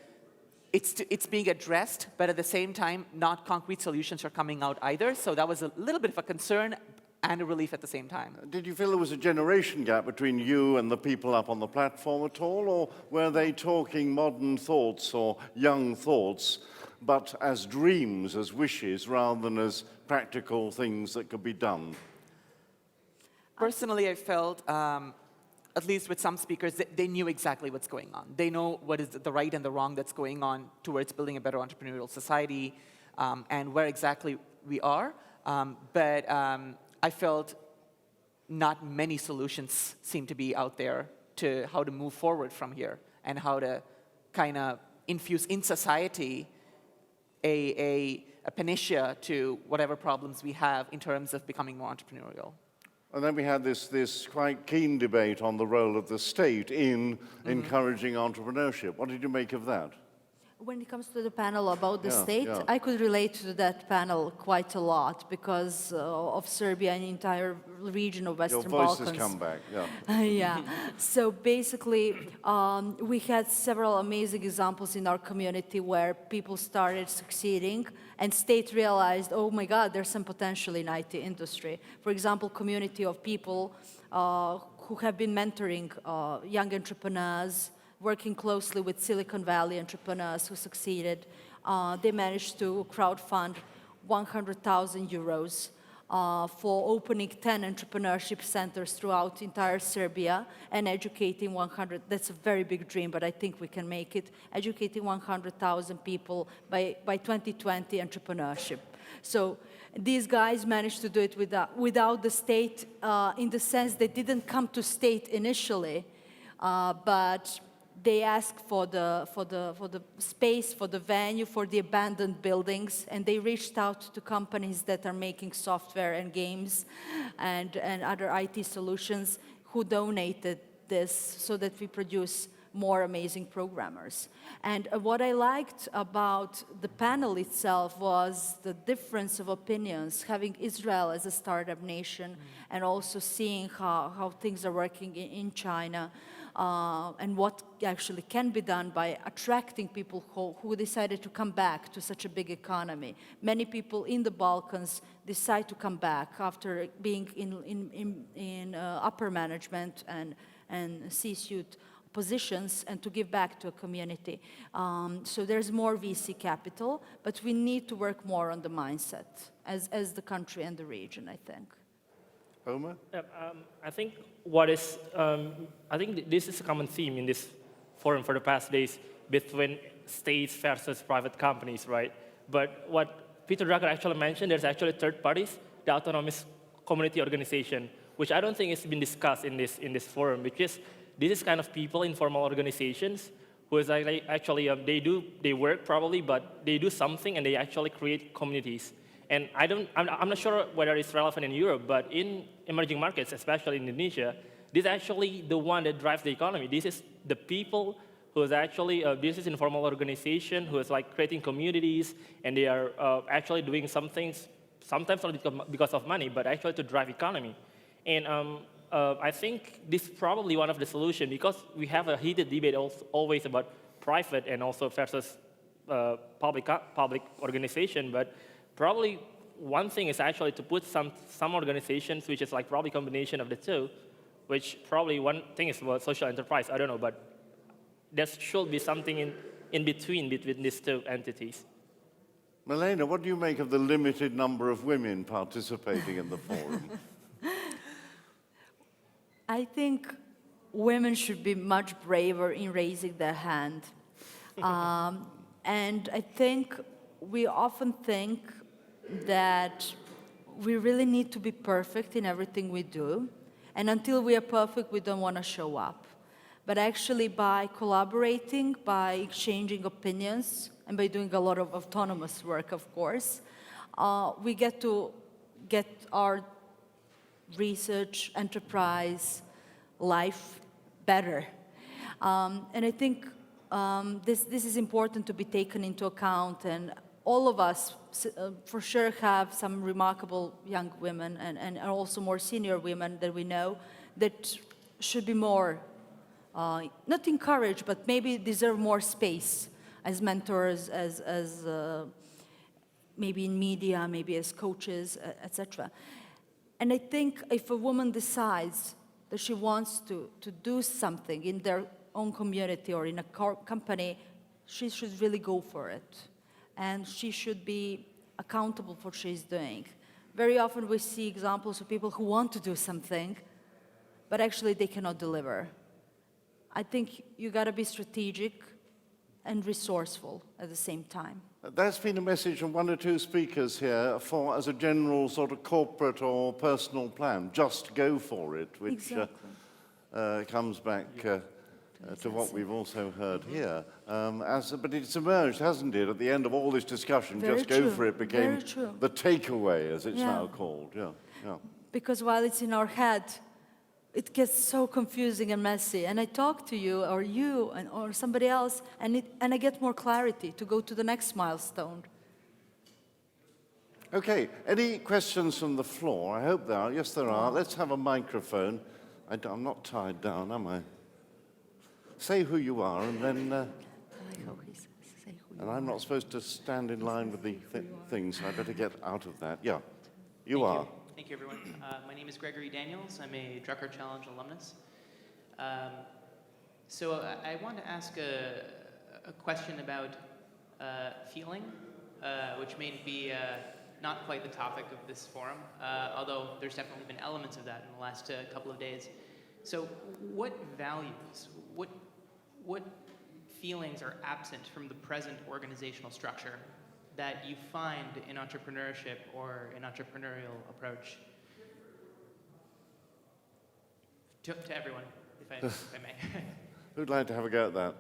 it's being addressed, but at the same time, not concrete solutions are coming out either. So that was a little bit of a concern and a relief at the same time. Did you feel there was a generation gap between you and the people up on the platform at all, or were they talking modern thoughts or young thoughts, but as dreams, as wishes, rather than as practical things that could be done? Personally, I felt, at least with some speakers, they knew exactly what's going on. They know what is the right and the wrong that's going on towards building a better entrepreneurial society, and where exactly we are. But I felt not many solutions seem to be out there to how to move forward from here and how to kind of infuse in society a panacea to whatever problems we have in terms of becoming more entrepreneurial. And then we had this quite keen debate on the role of the state in encouraging entrepreneurship. What did you make of that? When it comes to the panel about the Yeah, state, yeah. I could relate to that panel quite a lot because of Serbia and the entire region of Your Western voice Balkans. has come back, yeah. Yeah. So basically, we had several amazing examples in our community where people started succeeding and state realized, oh my God, there's some potential in IT industry. For example, community of people who have been mentoring young entrepreneurs, working closely with Silicon Valley entrepreneurs who succeeded. They managed to crowdfund 100,000 euros for opening 10 entrepreneurship centers throughout entire Serbia and educating 100, that's a very big dream, but I think we can make it, educating 100,000 people by 2020 entrepreneurship. So these guys managed to do it without the state, in the sense they didn't come to state initially, but they asked for the space, for the venue, for the abandoned buildings, and they reached out to companies that are making software and games and other IT solutions who donated this so that we produce more amazing programmers. And what I liked about the panel itself was the difference of opinions, having Israel as a startup nation and also seeing how things are working in China. And what actually can be done by attracting people who decided to come back to such a big economy. Many people in the Balkans decide to come back after being in upper management and C-suite positions and to give back to a community. So there's more VC capital, but we need to work more on the mindset as the country and the region, I think. Boma? I think I think this is a common theme in this forum for the past days between states versus private companies, right? But what Peter Drucker actually mentioned, there's actually third parties, the autonomous community organization, which I don't think has been discussed in this forum, because this is kind of people, informal organizations, who is actually they work probably, but they do something and they actually create communities. And I'm not sure whether it's relevant in Europe, but in emerging markets, especially in Indonesia, this is actually the one that drives the economy. This is the people who is actually, this is informal organization who is like creating communities, and they are actually doing some things, sometimes not because of money, but actually to drive economy. And I think this is probably one of the solutions, because we have a heated debate always about private and also versus public organization, but probably one thing is actually to put some organizations, which is like probably combination of the two, which probably one thing is about social enterprise, I don't know, but there should be something in between these two entities. Milena, what do you make of the limited number of women participating in the forum? I think women should be much braver in raising their hand. And I think we often think that we really need to be perfect in everything we do. And until we are perfect, we don't want to show up. but actually by collaborating, by exchanging opinions, and by doing a lot of autonomous work, of course, we get to get our research, enterprise, life better. And I think this is important to be taken into account, and all of us for sure have some remarkable young women and also more senior women that we know that should be more, not encouraged, but maybe deserve more space as mentors, as maybe in media, maybe as coaches, etc. And I think if a woman decides that she wants to do something in their own community or in a company, she should really go for it. And she should be accountable for what she's doing. Very often we see examples of people who want to do something, but actually they cannot deliver. I think you gotta be strategic and resourceful at the same time. That's been a message from one or two speakers here for as a general sort of corporate or personal plan. Just go for it, which comes back to what we've also heard here. But it's emerged, hasn't it, at the end of all this discussion, Very just true. go for it became Very true. the takeaway, as it's Yeah. now called. Yeah, yeah. Because while it's in our head, it gets so confusing and messy. And I talk to you, or somebody else, and I get more clarity to go to the next milestone. Okay, any questions from the floor? I hope there are. Yes, there are. Let's have a microphone. I'm not tied down, am I? Say who you are, and then... and I'm not supposed to stand in line with the things, so I better get out of that. Yeah, you are. Thank you, everyone. My name is Gregory Daniels. I'm a Drucker Challenge alumnus. So I want to ask a question about feeling, which may be not quite the topic of this forum, although there's definitely been elements of that in the last couple of days. So what values, what feelings are absent from the present organizational structure that you find in entrepreneurship or an entrepreneurial approach? To everyone, if I may. Who'd like to have a go at that?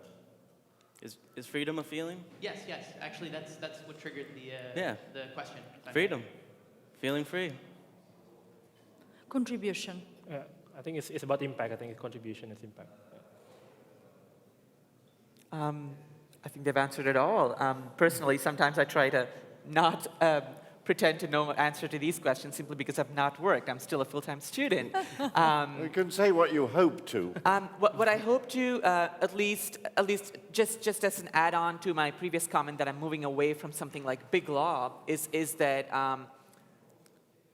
Is freedom a feeling? Yes. Actually, that's what triggered the question. Freedom. Feeling free. Contribution. Yeah, I think it's about impact. I think it's contribution is impact. I think they've answered it all. Personally, sometimes I try to not pretend to know the answer to these questions simply because I've not worked. I'm still a full-time student. You can say what you hope to. What I hope to, at least just as an add-on to my previous comment that I'm moving away from something like big law, is that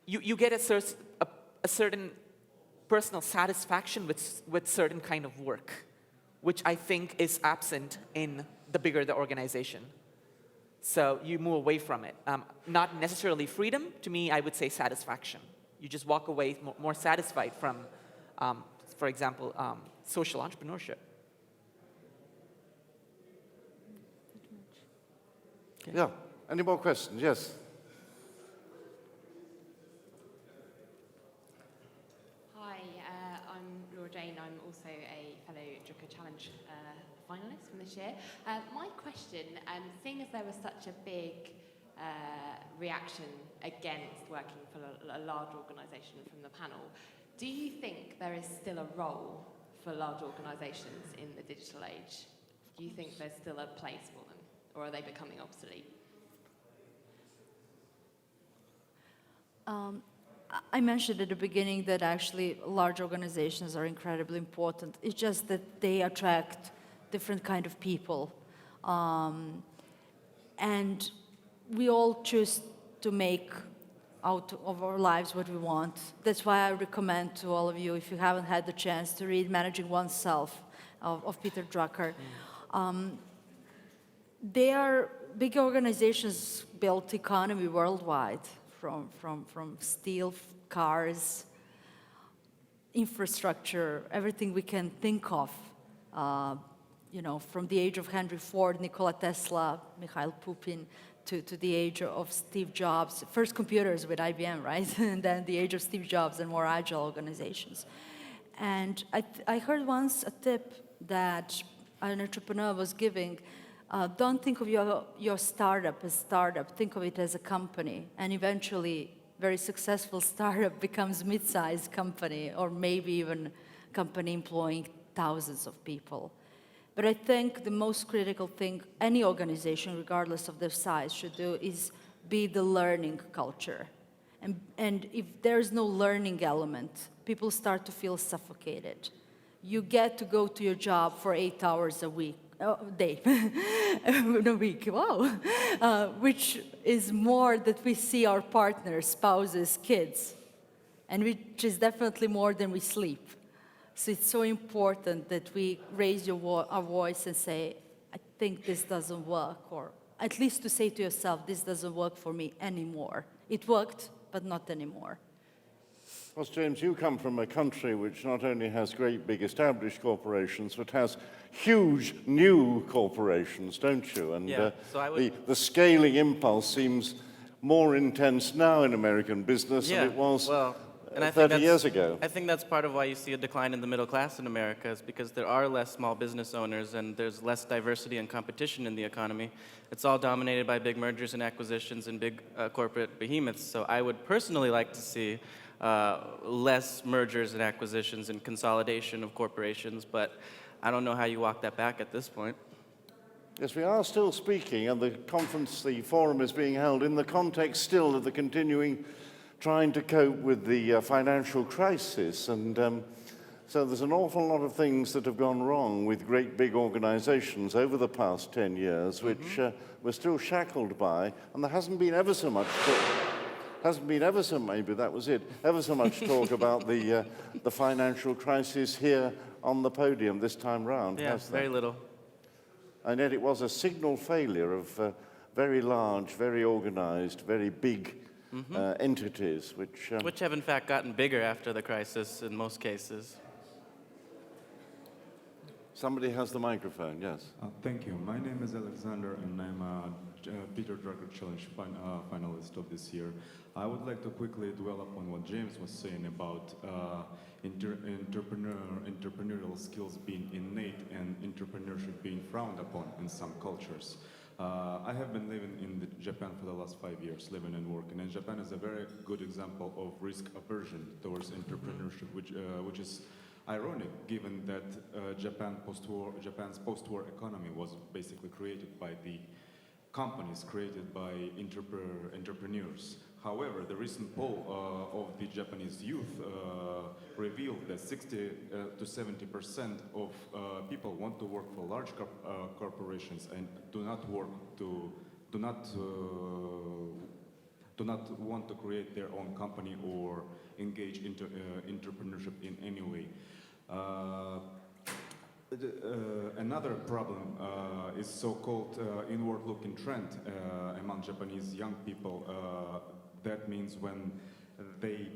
you get a certain personal satisfaction with certain kind of work, which I think is absent in the bigger the organization. So you move away from it. Not necessarily freedom. To me, I would say satisfaction. You just walk away more satisfied from, for example, social entrepreneurship. Okay. Yeah. Any more questions? Yes. Hi, I'm Laura Jane. I'm also a fellow Drucker Challenge finalist from this year. My question, seeing as there was such a big reaction against working for a large organisation from the panel, do you think there is still a role for large organisations in the digital age? Do you think there's still a place for them, or are they becoming obsolete? I mentioned at the beginning that actually large organizations are incredibly important. It's just that they attract different kind of people. And we all choose to make out of our lives what we want. That's why I recommend to all of you, if you haven't had the chance to read Managing Oneself of Peter Drucker. They are big organizations built economy worldwide, from steel, cars, infrastructure, everything we can think of. From the age of Henry Ford, Nikola Tesla, Mikhail Pupin, to the age of Steve Jobs. First computers with IBM, right? And then the age of Steve Jobs and more agile organizations. And I heard once a tip that an entrepreneur was giving, don't think of your startup as startup, think of it as a company, and eventually very successful startup becomes mid-sized company, or maybe even company employing thousands of people. But I think the most critical thing any organization, regardless of their size, should do is be the learning culture. And if there's no learning element, people start to feel suffocated. You get to go to your job for 8 hours a week, day, in a week, wow, which is more that we see our partners, spouses, kids, and which is definitely more than we sleep. So it's so important that we raise our voice and say, I think this doesn't work, or at least to say to yourself, this doesn't work for me anymore. It worked, but not anymore. Well, James, you come from a country which not only has great big established corporations, but has huge new corporations, don't you? And Yeah, so I would... the scaling impulse seems more intense now in American business Yeah, than it was well, and I 30 think years ago. I think that's part of why you see a decline in the middle class in America, is because there are less small business owners and there's less diversity and competition in the economy. It's all dominated by big mergers and acquisitions and big corporate behemoths. So I would personally like to see less mergers and acquisitions and consolidation of corporations, but I don't know how you walk that back at this point. Yes, we are still speaking, and the conference, the forum is being held in the context still of the continuing trying to cope with the financial crisis. And so there's an awful lot of things that have gone wrong with great big organizations over the past 10 years, which we're still shackled by, and there hasn't been ever so much maybe that was it, ever so much talk about the financial crisis here on the podium this time round. Yeah, very little. And yet it was a signal failure of very large, very organized, very big entities, which have in fact gotten bigger after the crisis in most cases. Somebody has the microphone, yes. Thank you. My name is Alexander, and I'm a Peter Drucker Challenge finalist of this year. I would like to quickly dwell upon what James was saying about entrepreneurial skills being innate and entrepreneurship being frowned upon in some cultures. I have been living in Japan for the last 5 years, living and working, and Japan is a very good example of risk aversion towards entrepreneurship, which is ironic, given that Japan's post-war economy was basically created by the companies created by entrepreneurs. However, the recent poll of the Japanese youth revealed that 60 to 70% of people want to work for large corporations and do not want to create their own company or engage in entrepreneurship in any way. Another problem is so-called inward-looking trend among Japanese young people. That means when they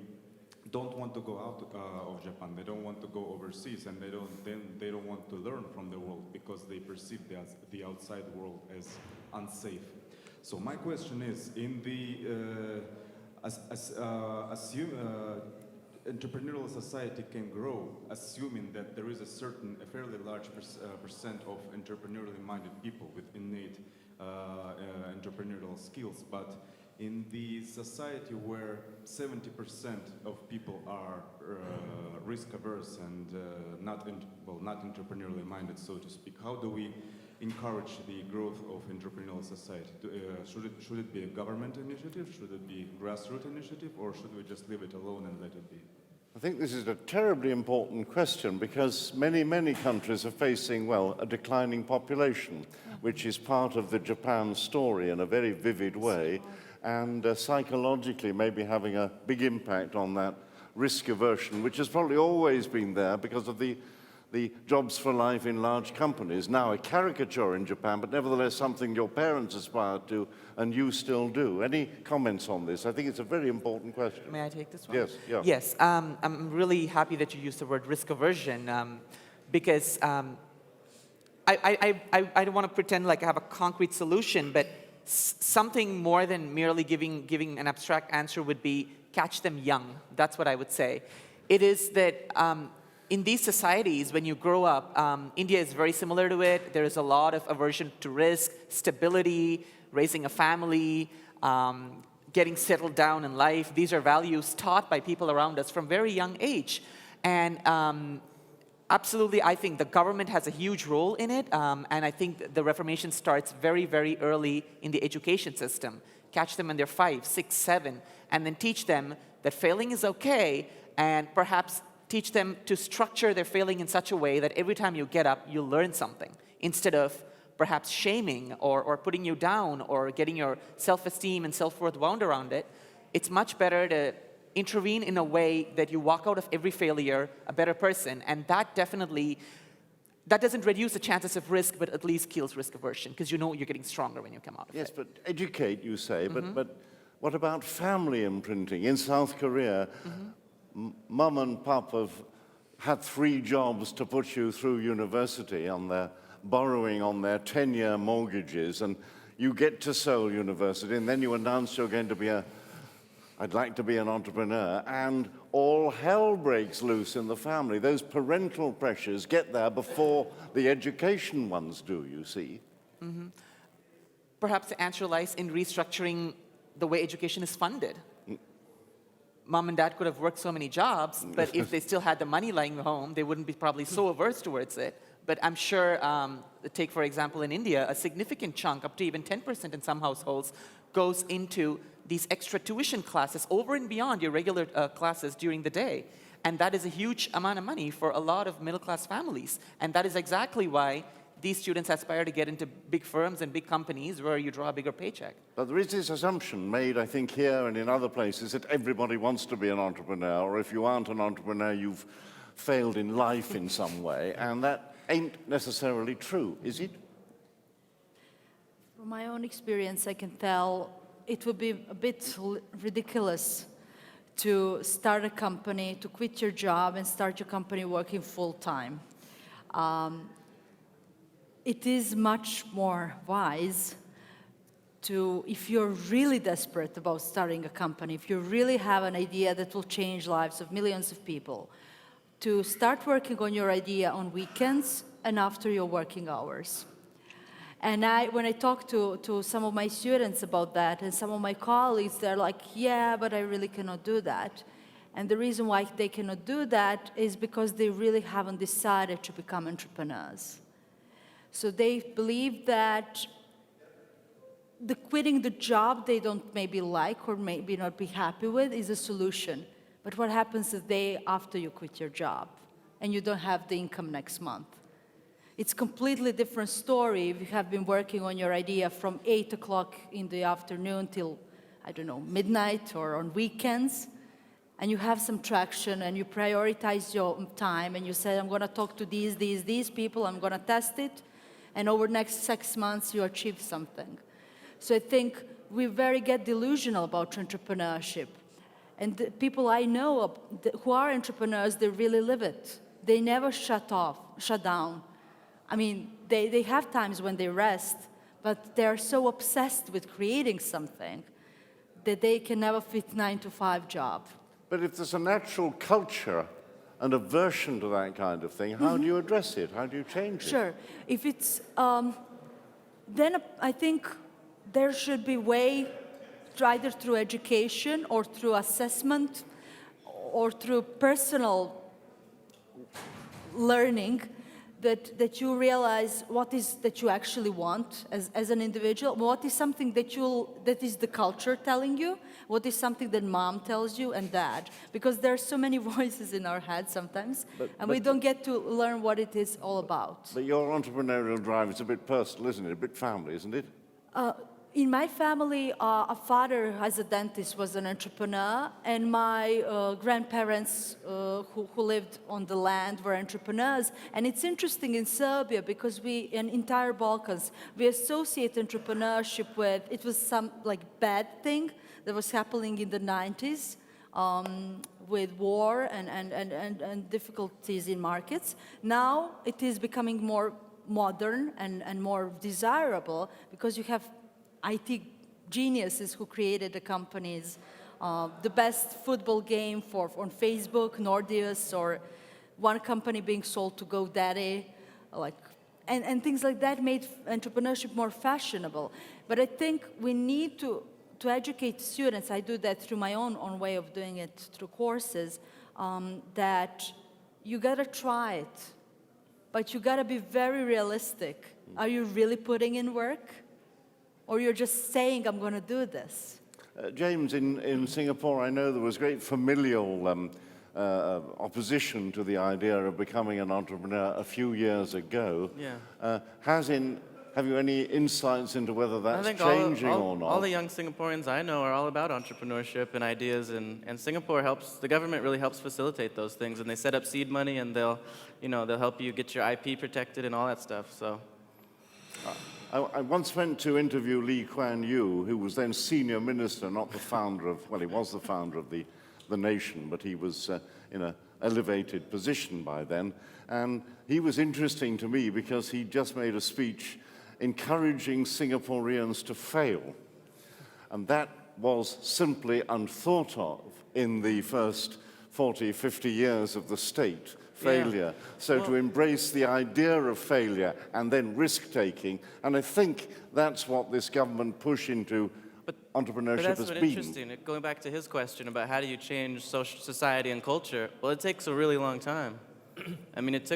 don't want to go out of Japan, they don't want to go overseas, and they don't want to learn from the world because they perceive the outside world as unsafe. So my question is, in the entrepreneurial society can grow, assuming that there is a fairly large percent of entrepreneurially minded people with innate entrepreneurial skills, but in the society where 70% of people are risk averse and not entrepreneurially minded, so to speak, how do we encourage the growth of entrepreneurial society? Should it be a government initiative? Should it be a grassroots initiative? Or should we just leave it alone and let it be? I think this is a terribly important question because many, many countries are facing, well, a declining population, which is part of the Japan story in a very vivid way, and psychologically maybe having a big impact on that risk aversion, which has probably always been there because of the jobs for life in large companies. Now a caricature in Japan, but nevertheless something your parents aspired to and you still do. Any comments on this? I think it's a very important question. May I take this one? Yes, yeah. Yes, I'm really happy that you used the word risk aversion because I don't want to pretend like I have a concrete solution, but something more than merely giving an abstract answer would be catch them young. That's what I would say. It is that in these societies, when you grow up, India is very similar to it. There is a lot of aversion to risk, stability, raising a family, getting settled down in life. These are values taught by people around us from very young age. And absolutely, I think the government has a huge role in it. And I think the reformation starts very, very early in the education system. Catch them when they're 5, 6, 7, and then teach them that failing is okay, and perhaps teach them to structure their failing in such a way that every time you get up, you learn something, instead of perhaps shaming or putting you down or getting your self-esteem and self-worth wound around it. It's much better to intervene in a way that you walk out of every failure a better person, and that definitely, that doesn't reduce the chances of risk, but at least kills risk aversion, because you know you're getting stronger when you come out of it. Yes, but educate, you say, but what about family imprinting? In South Korea, mum and pop have had 3 jobs to put you through university on their borrowing on their 10-year mortgages, and you get to Seoul University, and then you announce you're going to be I'd like to be an entrepreneur, and all hell breaks loose in the family. Those parental pressures get there before the education ones do, you see. Perhaps the answer lies in restructuring the way education is funded. Mom and dad could have worked so many jobs, but if they still had the money lying home, they wouldn't be probably so averse towards it. But I'm sure, take for example in India, a significant chunk, up to even 10% in some households, goes into these extra tuition classes over and beyond your regular classes during the day. And that is a huge amount of money for a lot of middle-class families. And that is exactly why these students aspire to get into big firms and big companies where you draw a bigger paycheck. But there is this assumption made, I think, here and in other places that everybody wants to be an entrepreneur, or if you aren't an entrepreneur, you've failed in life in some way, and that ain't necessarily true, is it? From my own experience, I can tell it would be a bit ridiculous to start a company, to quit your job and start your company working full-time. It is much more wise to, if you're really desperate about starting a company, if you really have an idea that will change lives of millions of people, to start working on your idea on weekends and after your working hours. And when I talk to some of my students about that, and some of my colleagues, they're like, yeah, but I really cannot do that. And the reason why they cannot do that is because they really haven't decided to become entrepreneurs. So they believe that quitting the job they don't maybe like or maybe not be happy with is a solution. But what happens the day after you quit your job and you don't have the income next month? It's a completely different story if you have been working on your idea from 8 o'clock in the afternoon till, I don't know, midnight or on weekends, and you have some traction and you prioritize your time and you say, I'm going to talk to these people, I'm going to test it, and over the next 6 months you achieve something. So I think we very get delusional about entrepreneurship. And the people I know who are entrepreneurs, they really live it. They never shut down. I mean, they have times when they rest, but they're so obsessed with creating something that they can never fit 9-to-5 job. But if there's a natural culture and aversion to that kind of thing, how do you address it? How do you change it? Sure. If it's, then I think there should be way, either through education or through assessment or through personal learning, that you realize what is that you actually want as an individual, what is something that is the culture telling you, what is something that mom tells you and dad, because there are so many voices in our head sometimes, and we don't get to learn what it is all about. But your entrepreneurial drive is a bit personal, isn't it? A bit family, isn't it? In my family, a father as a dentist was an entrepreneur, and my grandparents who lived on the land were entrepreneurs. And it's interesting in Serbia because in entire Balkans, we associate entrepreneurship with, it was some like bad thing that was happening in the 90s with war and difficulties in markets. Now it is becoming more modern and more desirable because you have IT geniuses who created the companies, the best football game on Facebook, Nordeus, or one company being sold to GoDaddy, like, and things like that made entrepreneurship more fashionable. But I think we need to educate students. I do that through my own way of doing it through courses, that you gotta try it, but you gotta be very realistic. Are you really putting in work? Or you're just saying, I'm gonna do this? James, in Singapore, I know there was great familial opposition to the idea of becoming an entrepreneur a few years ago. Yeah. Have you any insights into whether that's I think changing or not? all the young Singaporeans I know are all about entrepreneurship and ideas, and Singapore the government really helps facilitate those things, and they set up seed money, and they'll help you get your IP protected and all that stuff, so. I once went to interview Lee Kuan Yew, who was then senior minister, not the founder of, well, he was the founder of the nation, but he was in an elevated position by then. And he was interesting to me because he just made a speech encouraging Singaporeans to fail. And that was simply unthought of in the first 40, 50 years of the state. Failure. Yeah. So to embrace the idea of failure and then risk-taking, and I think that's what this government push into entrepreneurship But that's has what's been. interesting. Going back to his question about how do you change society and culture, well, it takes a really long time. I mean, it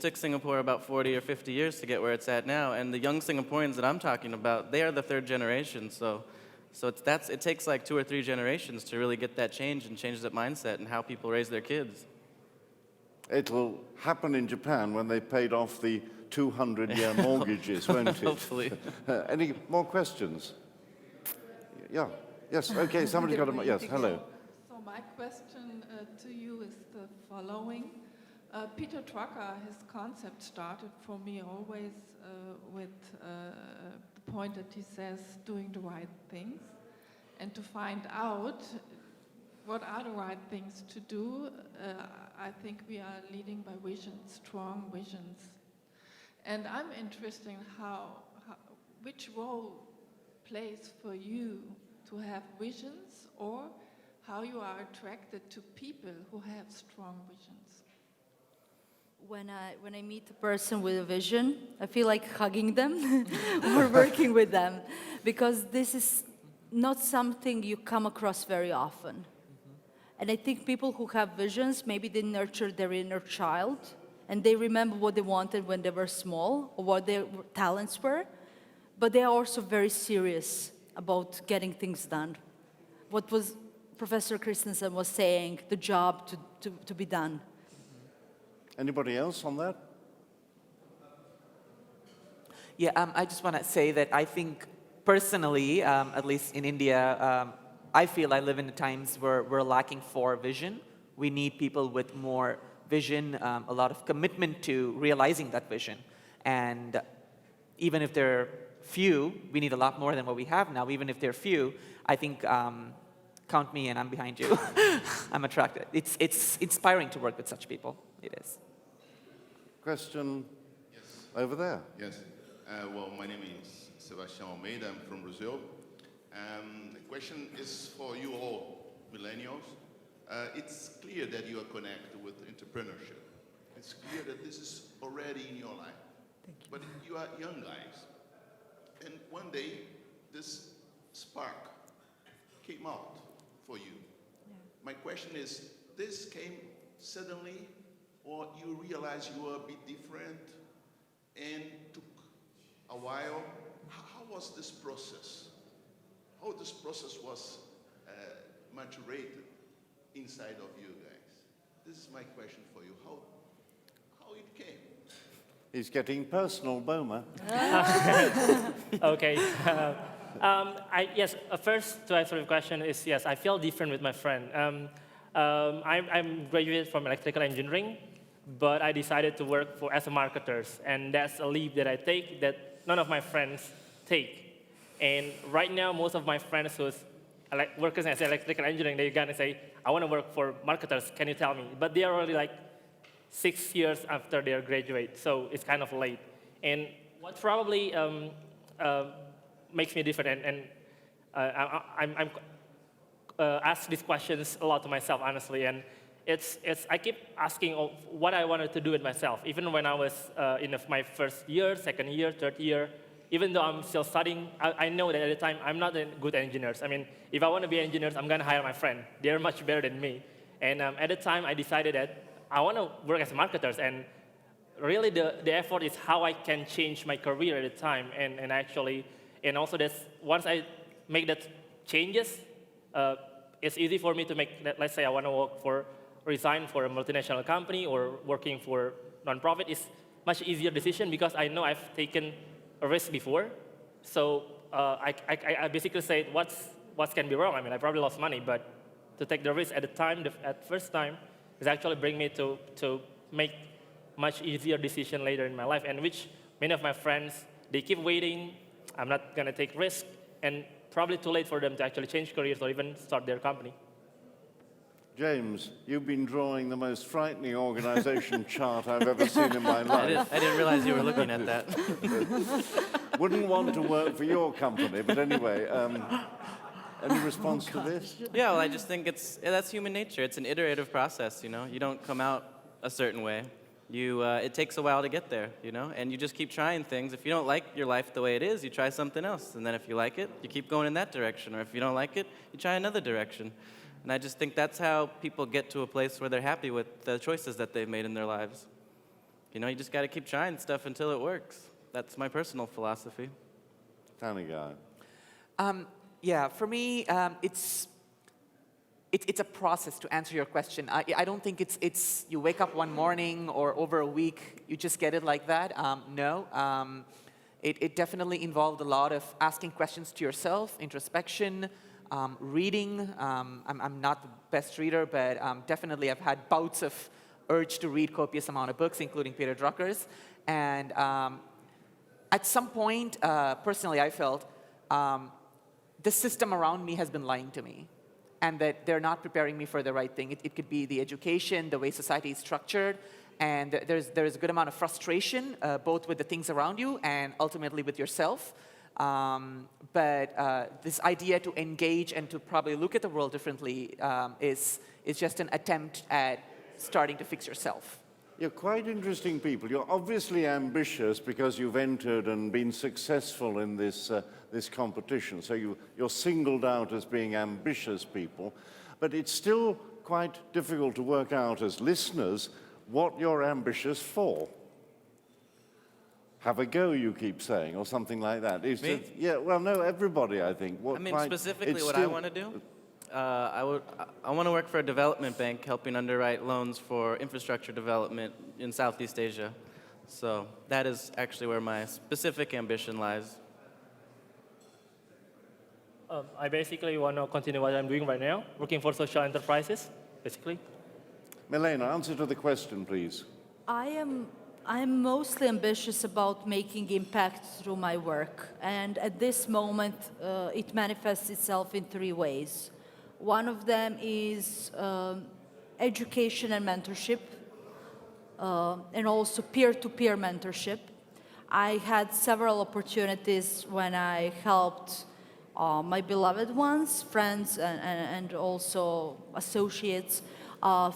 took Singapore about 40 or 50 years to get where it's at now, and the young Singaporeans that I'm talking about, they are the third generation, so it takes like 2 or 3 generations to really get that change and change that mindset and how people raise their kids. It'll happen in Japan when they paid off the 200-year mortgages, won't it? Hopefully. Any more questions? Yeah. Yes. Okay. Somebody's got a. Yes. Hello. So my question to you is the following. Peter Drucker, his concept started for me always with the point that he says doing the right things, and to find out what are the right things to do. I think we are leading by visions, strong visions. And I'm interested in which role plays for you to have visions, or how you are attracted to people who have strong visions. When I meet a person with a vision, I feel like hugging them or working with them, because this is not something you come across very often. And I think people who have visions, maybe they nurture their inner child, and they remember what they wanted when they were small, or what their talents were, but they are also very serious about getting things done. What was Professor Christensen was saying, the job to be done. Anybody else on that? Yeah, I just want to say that I think personally, at least in India, I feel I live in times where we're lacking for vision. We need people with more vision, a lot of commitment to realizing that vision. And even if they're few, we need a lot more than what we have now. Even if they're few, I think, count me and I'm behind you. I'm attracted. It's inspiring to work with such people. It is. Question Yes. over there. Yes. Well, my name is Sebastian Almeida. I'm from Brazil. The question is for you all, millennials. It's clear that you are connected with entrepreneurship. It's clear that this is already in your life. Thank you. But you are young guys. And one day, this spark came out for you. Yeah. My question is, this came suddenly, or you realized you were a bit different and took a while? How was this process? How this process was maturated inside of you guys? This is my question for you. How it came? He's getting personal, Boma. Okay. Yes, first to answer the question is yes, I feel different with my friend. I'm graduated from electrical engineering, but I decided to work as a marketer, and that's a leap that I take that none of my friends take. And right now, most of my friends who's working as electrical engineering, they're gonna say, I want to work for marketers, can you tell me? But they are already like 6 years after they graduate, so it's kind of late. And what probably makes me different, and I'm asked these questions a lot to myself, honestly, and I keep asking of what I wanted to do with myself, even when I was in my first year, second year, third year. Even though I'm still studying, I know that at the time I'm not a good engineer. I mean, if I want to be an engineer, I'm going to hire my friend. They're much better than me. And at the time, I decided that I want to work as marketers. And really, the effort is how I can change my career at the time. And also once I make that changes, it's easy for me to make that. Let's say I want to resign for a multinational company or working for nonprofit. It's much easier decision because I know I've taken a risk before. So I basically say what can be wrong. I mean, I probably lost money, but to take the risk at the time, at first time, is actually bring me to make much easier decision later in my life, and which many of my friends, they keep waiting. I'm not going to take risk, and probably too late for them to actually change careers or even start their company. James, you've been drawing the most frightening organization chart I've ever seen in my life. I didn't realize you were looking at that. Wouldn't want to work for your company, but anyway, any response to this? Yeah, well, I just think that's human nature. It's an iterative process, you know. You don't come out a certain way. It takes a while to get there, you know, and you just keep trying things. If you don't like your life the way it is, you try something else. And then if you like it, you keep going in that direction. Or if you don't like it, you try another direction. And I just think that's how people get to a place where they're happy with the choices that they've made in their lives. You know, you just got to keep trying stuff until it works. That's my personal philosophy. Thanigai. Yeah, for me, it's a process to answer your question. I don't think it's you wake up one morning or over a week, you just get it like that. No. It definitely involved a lot of asking questions to yourself, introspection, reading. I'm not the best reader, but definitely I've had bouts of urge to read copious amount of books, including Peter Drucker's. And at some point, personally, I felt the system around me has been lying to me, and that they're not preparing me for the right thing. It could be the education, the way society is structured, and there's a good amount of frustration, both with the things around you and ultimately with yourself. But this idea to engage and to probably look at the world differently is just an attempt at starting to fix yourself. You're quite interesting people. You're obviously ambitious because you've entered and been successful in this competition. So you're singled out as being ambitious people. But it's still quite difficult to work out as listeners what you're ambitious for. Have a go, you keep saying, or something like that. Me? Yeah, well, no, everybody, I think. Specifically what I want to do? I want to work for a development bank helping underwrite loans for infrastructure development in Southeast Asia. So that is actually where my specific ambition lies. I basically want to continue what I'm doing right now, working for social enterprises, basically. Milena, answer to the question, please. I'm mostly ambitious about making impact through my work. And at this moment, it manifests itself in 3 ways. One of them is education and mentorship, and also peer-to-peer mentorship. I had several opportunities when I helped my beloved ones, friends and also associates,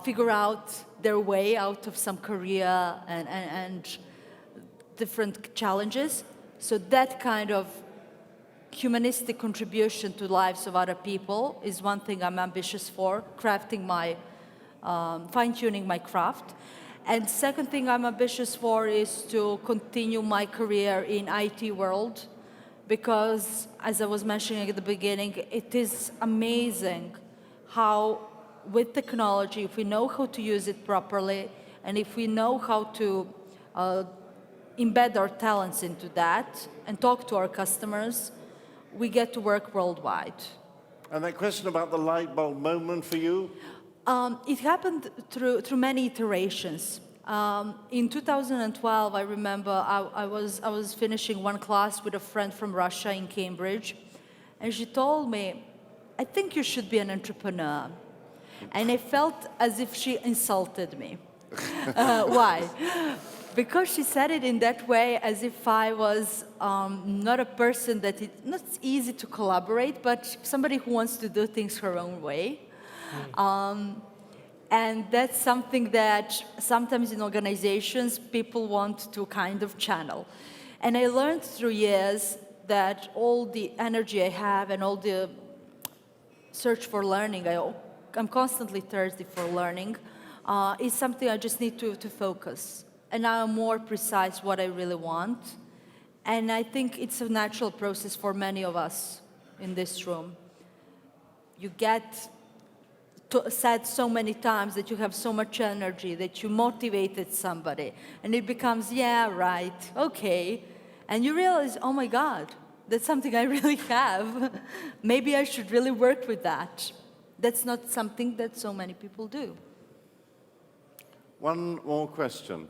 figure out their way out of some career and different challenges. So that kind of humanistic contribution to the lives of other people is one thing I'm ambitious for, fine-tuning my craft. And second thing I'm ambitious for is to continue my career in IT world, because as I was mentioning at the beginning, it is amazing how with technology, if we know how to use it properly, and if we know how to embed our talents into that and talk to our customers, we get to work worldwide. And that question about the light bulb moment for you? It happened through many iterations. In 2012, I remember I was finishing one class with a friend from Russia in Cambridge, and she told me, "I think you should be an entrepreneur." And I felt as if she insulted me. Why? Because she said it in that way, as if I was not a person that it's not easy to collaborate, but somebody who wants to do things her own way. And that's something that sometimes in organizations people want to kind of channel. And I learned through years that all the energy I have and all the search for learning, I'm constantly thirsty for learning, is something I just need to focus. And now I'm more precise what I really want. And I think it's a natural process for many of us in this room. You get said so many times that you have so much energy, that you motivated somebody, and it becomes, yeah, right, okay. And you realize, oh my God, that's something I really have. Maybe I should really work with that. That's not something that so many people do. One more question.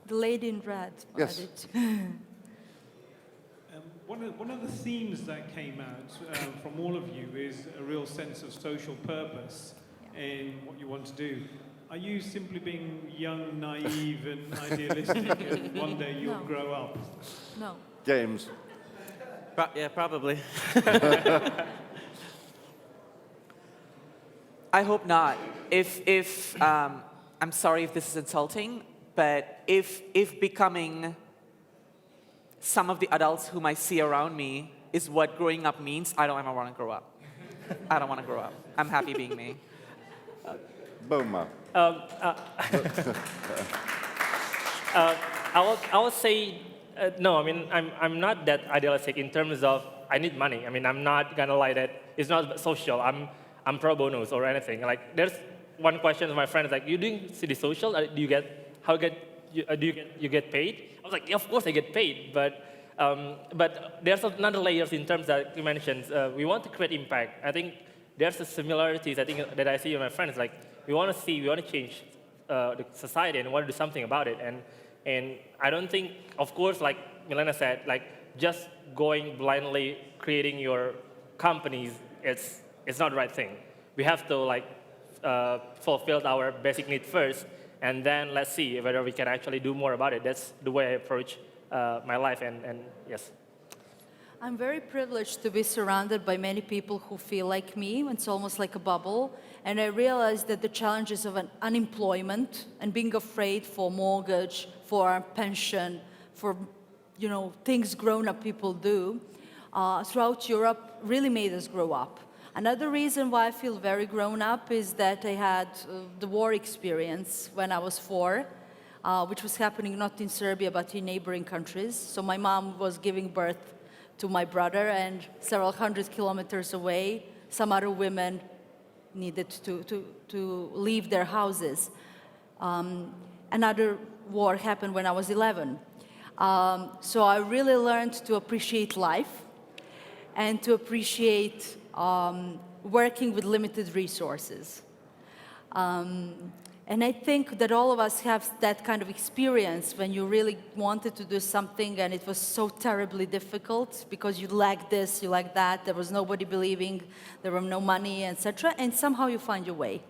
The lady in red. Yes. One of the themes that came out from all of you is a real sense of social purpose in what you want to do. Are you simply being young, naive, and idealistic, and one day you'll grow up? No. James. Yeah, probably. I hope not. If I'm sorry if this is insulting, but if becoming some of the adults whom I see around me is what growing up means, I don't ever want to grow up. I don't want to grow up. I'm happy being me. Boma. I would say, no, I mean, I'm not that idealistic in terms of I need money. I mean, I'm not gonna lie that it's not social. I'm pro bonus or anything. Like, there's one question to my friend is like, you doing city social? Do you get paid? I was like, yeah, of course I get paid, but there's another layers in terms that you mentioned. We want to create impact. I think there's the similarities I think that I see in my friends. Like, we want to change the society and want to do something about it. And I don't think, of course, like Milena said, like just going blindly creating your companies, it's not the right thing. We have to like fulfill our basic need first, and then let's see whether we can actually do more about it. That's the way I approach my life, and yes. I'm very privileged to be surrounded by many people who feel like me. It's almost like a bubble. And I realized that the challenges of unemployment and being afraid for mortgage, for pension, for things grown-up people do, throughout Europe really made us grow up. Another reason why I feel very grown up is that I had the war experience when I was 4, which was happening not in Serbia but in neighboring countries. So my mom was giving birth to my brother, and several hundred kilometers away, some other women needed to leave their houses. Another war happened when I was 11. So I really learned to appreciate life and to appreciate working with limited resources. And I think that all of us have that kind of experience when you really wanted to do something and it was so terribly difficult because you lacked this, you lacked that, there was nobody believing, there was no money, etc. And somehow you find your way.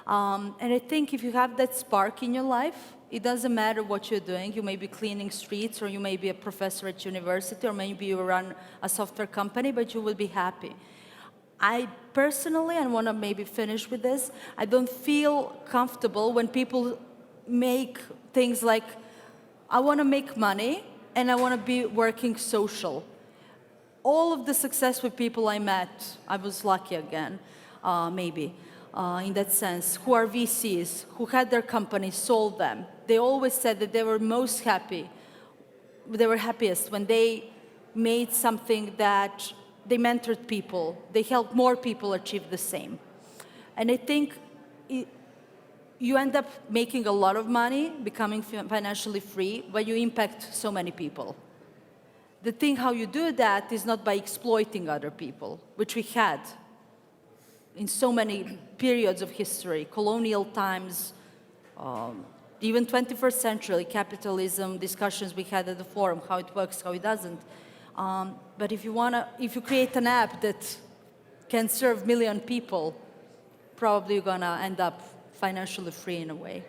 And I think if you have that spark in your life, it doesn't matter what you're doing. You may be cleaning streets, or you may be a professor at university, or maybe you run a software company, but you will be happy. I personally, and want to maybe finish with this, I don't feel comfortable when people make things like, I want to make money and I want to be working social. All of the successful people I met, I was lucky again, maybe, in that sense, who are VCs, who had their companies, sold them. They always said that they were most happy, they were happiest when they made something that they mentored people, they helped more people achieve the same. And I think you end up making a lot of money, becoming financially free, when you impact so many people. The thing how you do that is not by exploiting other people, which we had in so many periods of history, colonial times, even 21st century capitalism discussions we had at the forum, how it works, how it doesn't. But if you create an app that can serve 1 million people, probably you're gonna end up financially free in a way.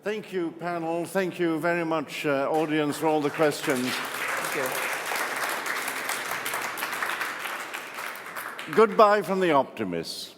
Thank you, panel. Thank you very much, audience, for all the questions. Thank you. Goodbye from the optimists.